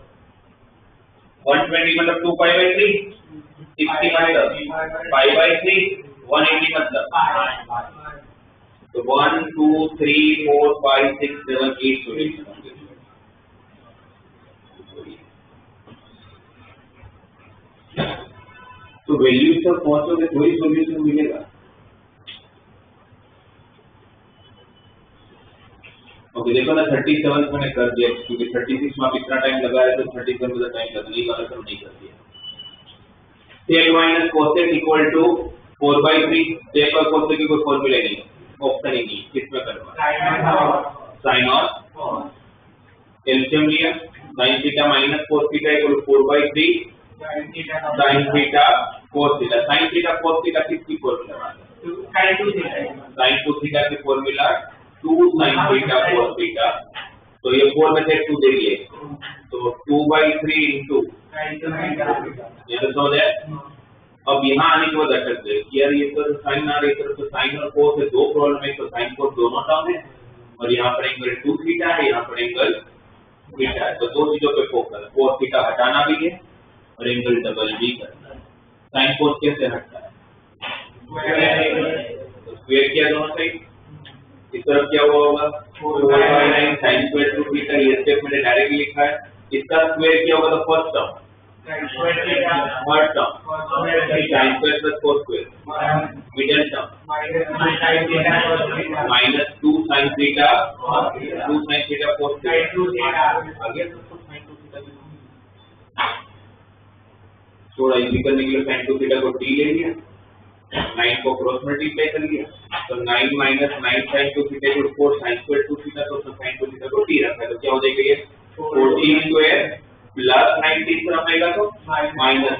120 मतलब 2 पाई बाई 3, 60 मतलब पाई बाई 3, 180 मतलब तो 1 2 3 4 5 6 7 8 सॉल्यूशन होंगे। तो वैल्यू तक पहुंचोगे तो ही सॉल्यूशन मिलेगा। ओके देखो ना 37 मैंने कर दिया, क्योंकि 36 में आप इतना टाइम लगाया तो 37 में टाइम लगने वाला तो नहीं कर दिया। sec minus cosec equal to 4/3। sec और cosec की कोई फॉर्मूला नहीं, ऑप्शन ही नहीं, किसमें करवा साइन और एलसीएम लिया, sin theta minus cos theta equal to 4/3 sin theta cos theta. sin theta cos theta किसकी फॉर्मूला? sin 2 थीटा की formula 2 sin theta cos theta. तो ये 4 में से 2 दे दिए तो 2/3 into ये तो हो जाए। अब यहाँ आने के बाद अटक गए कि यार ये तो साइन आ रही तो साइन और cos है, दो प्रॉब्लम है, तो साइन cos दोनों टर्म है और यहाँ पर एंगल 2 थीटा है, यहाँ पर एंगल थीटा है, तो दो चीजों पे फोकस, cos थीटा हटाना भी है और एंगल डबल भी करना है। साइन cos कैसे हटता है? तो स्क्वायर किया दोनों साइड, इस तरफ क्या हुआ होगा 4/9 sin स्क्वायर 2 थीटा, ये स्टेप मैंने डायरेक्टली लिखा है। इसका स्क्वायर क्या होगा तो first term, third term sin square plus cos square, middle term minus 2 sin theta 2 sin theta cos theta. आगे थोड़ा इजी करने के लिए sin 2 थीटा को t ले लिया, 9 को क्रॉस मल्टीप्लाई कर लिया तो 9 minus 9 sin 2 theta equal 4 sin square 2 theta, तो sin 2 थीटा को t रखा है तो क्या हो जाएगा ये 14 स्क्वायर प्लस 19 तरफ आएगा तो minus,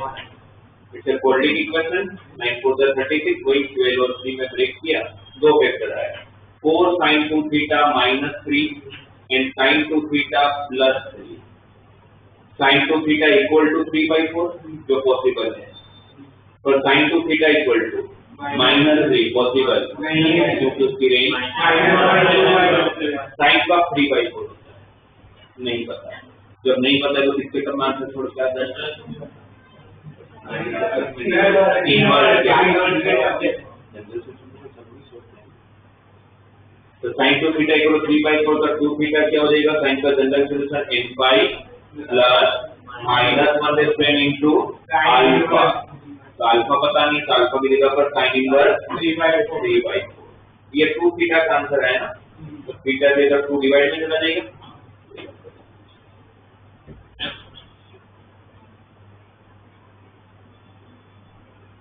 it's a quadratic equation. 9 4 36, वही 12 और 3 में ब्रेक किया, दो फैक्टर आया 4 sin 2 theta minus 3 and sin 2 theta plus 3। sin 2 theta equal to 3/4 जो पॉसिबल है, और sin 2 theta equal to -3 possible नहीं है क्योंकि उसकी रेंज sin का 3/4 होता है, नहीं पता। जब नहीं पता है तो किसके करना आंसर छोड़ के आता है तो sin 2 थीटा इक्वल टू 3/4 का 2 थीटा क्या हो जाएगा, sin का general solution n pi plus -1 into alpha तो अल्फा पता नहीं, तो अल्फा की जगह पर साइन इनवर्स 3/4 ये 2 थीटा का आंसर है ना, तो थीटा की जगह 2 डिवाइड में चला जाएगा।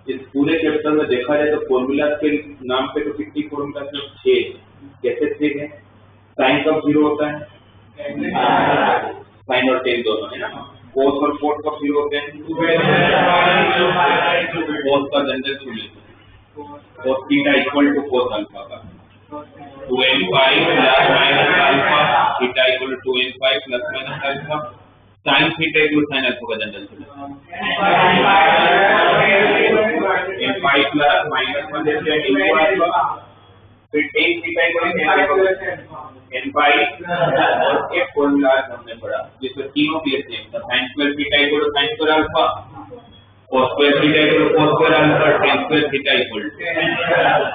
इस पूरे चैप्टर में देखा जाए तो फॉर्मूला के नाम पे तो कितनी फॉर्मूला है? 6। कैसे 6 है? साइन कब 0 होता है? साइन और टेन दोनों है ना। कोस और कोट कब 0 होते हैं? कोस का general solution cos theta equal to cos alpha का 2n5 plus minus alpha, theta equal to 2n5 plus minus alpha, sine theta equal sine alpha का general solution n5 plus minus 1 से into alpha, फिर tan theta equal n5 और एक formula हमने पढ़ा जिसमें तीनों के सेम था, sin square theta equal sin square alpha, cos square theta equal cos square alpha, tan square theta equal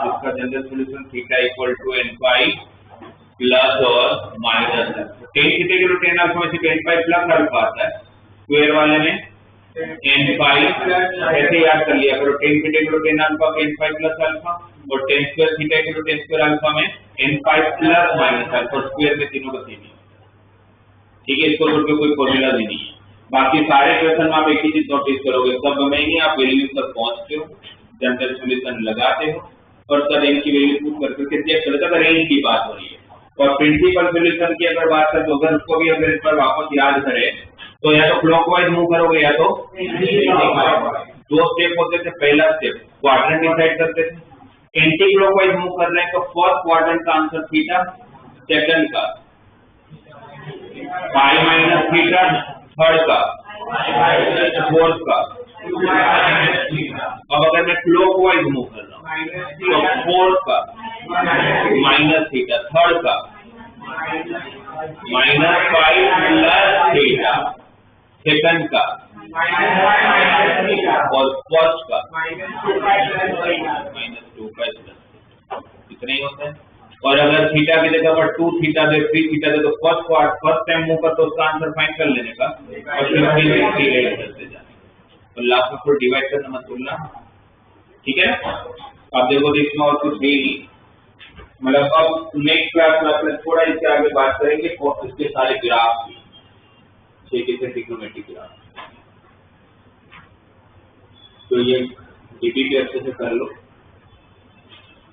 इसका general solution theta equal to n5 plus और minus tan theta equal tan alpha में से n5 plus alpha आता है, square वाले में n5 ऐसे याद कर लिया करो, tan theta equal tan alpha का n5 प्लस अल्फा और tan square theta equal tan square alpha में n5 plus minus alpha, square में तीनों का सेम है। ठीक है, इसको छोड़ के कोई फॉर्मूला भी नहीं है। बाकी सारे क्वेश्चन में आप एक ही चीज नोटिस करोगे, सब में ही आप वैल्यू तक पहुंचते हो, जनरल सॉल्यूशन लगाते हो और तब इनकी वैल्यू पुट करके चेक करते हो, रेंज की बात हो रही है। और प्रिंसिपल सॉल्यूशन की अगर बात करें तो अगर उसको भी अगर इस पर वापस याद करें तो या तो क्लॉकवाइज मूव करोगे या तो दो स्टेप होते थे। पहला स्टेप क्वाड्रेंट डिसाइड करते थे, एंटी क्लॉकवाइज मूव कर रहे हैं तो फर्स्ट क्वाड्रेंट का आंसर थीटा, सेकंड का पाई माइनस थीटा, थर्ड का फोर्थ का। अब अगर मैं क्लॉकवाइज मूव कर रहा हूँ तो फोर्थ का माइनस थीटा, थर्ड का minus pi plus theta, second का और फर्स्ट का -2 प्लस, इतने ही होते हैं। और अगर थीटा की जगह पर 2 थीटा दे 3 थीटा दे तो फर्स्ट टाइम मूव कर तो उसका आंसर फाइंड कर लेने का और फिर करते जाने, तो लास्ट में फिर डिवाइड करना मत भूलना। ठीक है, अब देखो इसमें और कुछ भी नहीं, मतलब अब नेक्स्ट क्लास में अपने थोड़ा इसके आगे बात करेंगे इसके सारे ग्राफ की, ठीक है, ट्रिग्नोमेट्रिक ग्राफ। तो ये डीपी पे अच्छे से कर लो।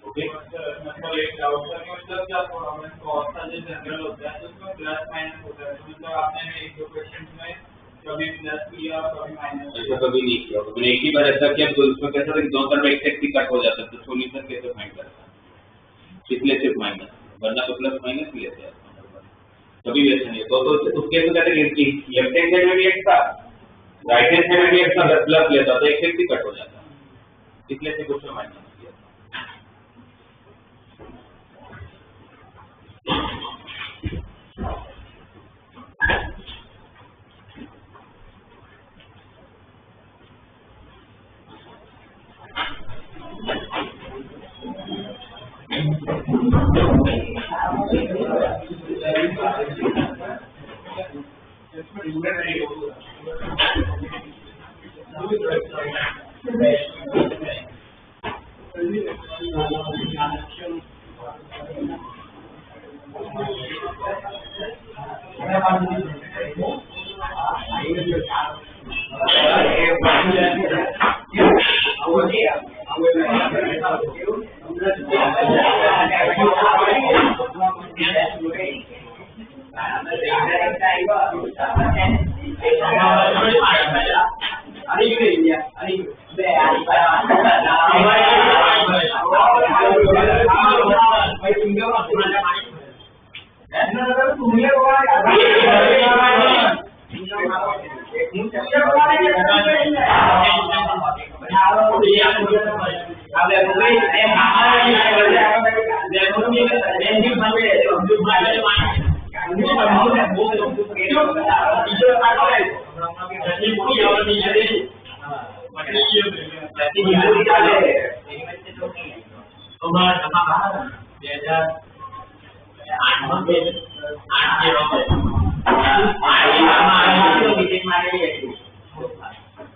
ओके, मतलब एक डाउट था कि मतलब क्या फॉर्मूला कॉस का जो जनरल होता है तो उसमें प्लस माइनस होता है, तो मतलब आपने एक दो क्वेश्चंस में कभी प्लस किया कभी माइनस, ऐसा कभी नहीं किया। मैंने एक ही बार ऐसा किया तो उसमें कैसा था कि दोनों तरफ एक्सेक्टली कट हो जाता, तो सॉल्यूशन कैसे फाइंड करता, इसलिए सिर्फ माइनस, वरना तो प्लस माइनस ही लेते हैं कभी वैसा नहीं। तो उसके तो कहते हैं कि लेफ्ट हैंड साइड में भी एक था, राइट हैंड साइड में भी एक था, प्लस लेता तो एक्सेक्टली कट हो जाता, इसलिए सिर्फ उसमें माइनस किया।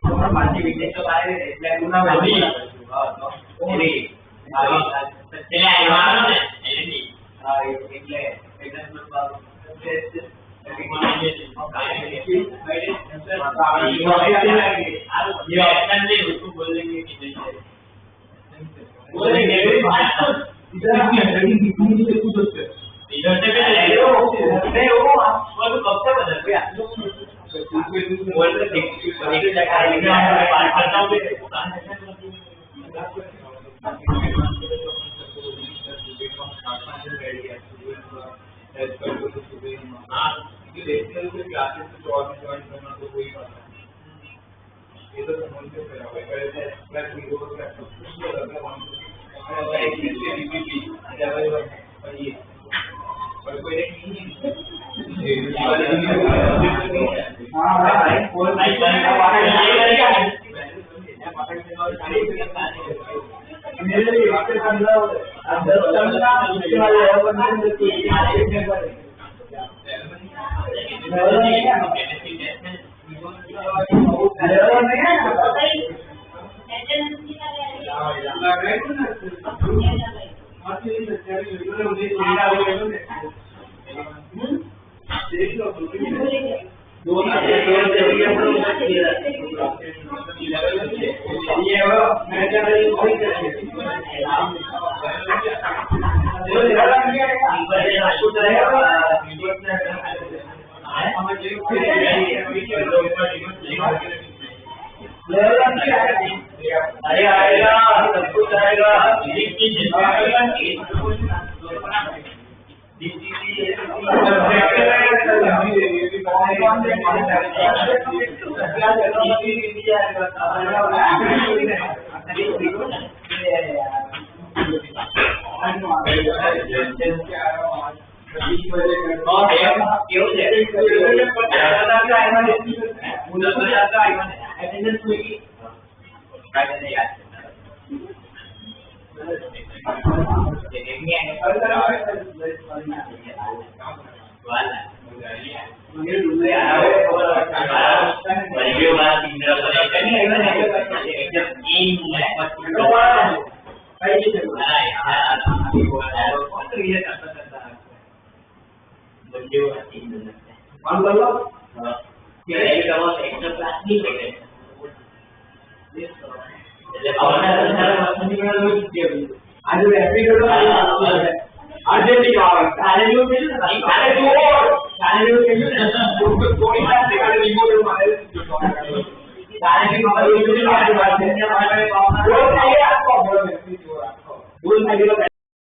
તમારા પાછી વિકેટ તો બારે એટલે ગુના વેલી હા તો ઓરી એટલે આવવાનો ને એની હા એટલે એડજસ્ટમેન્ટ બાબત ये तो समझ के फिर आवे पहले प्लस जीरो प्लस और कोई नहीं अरे आएगा सब कुछ आएगा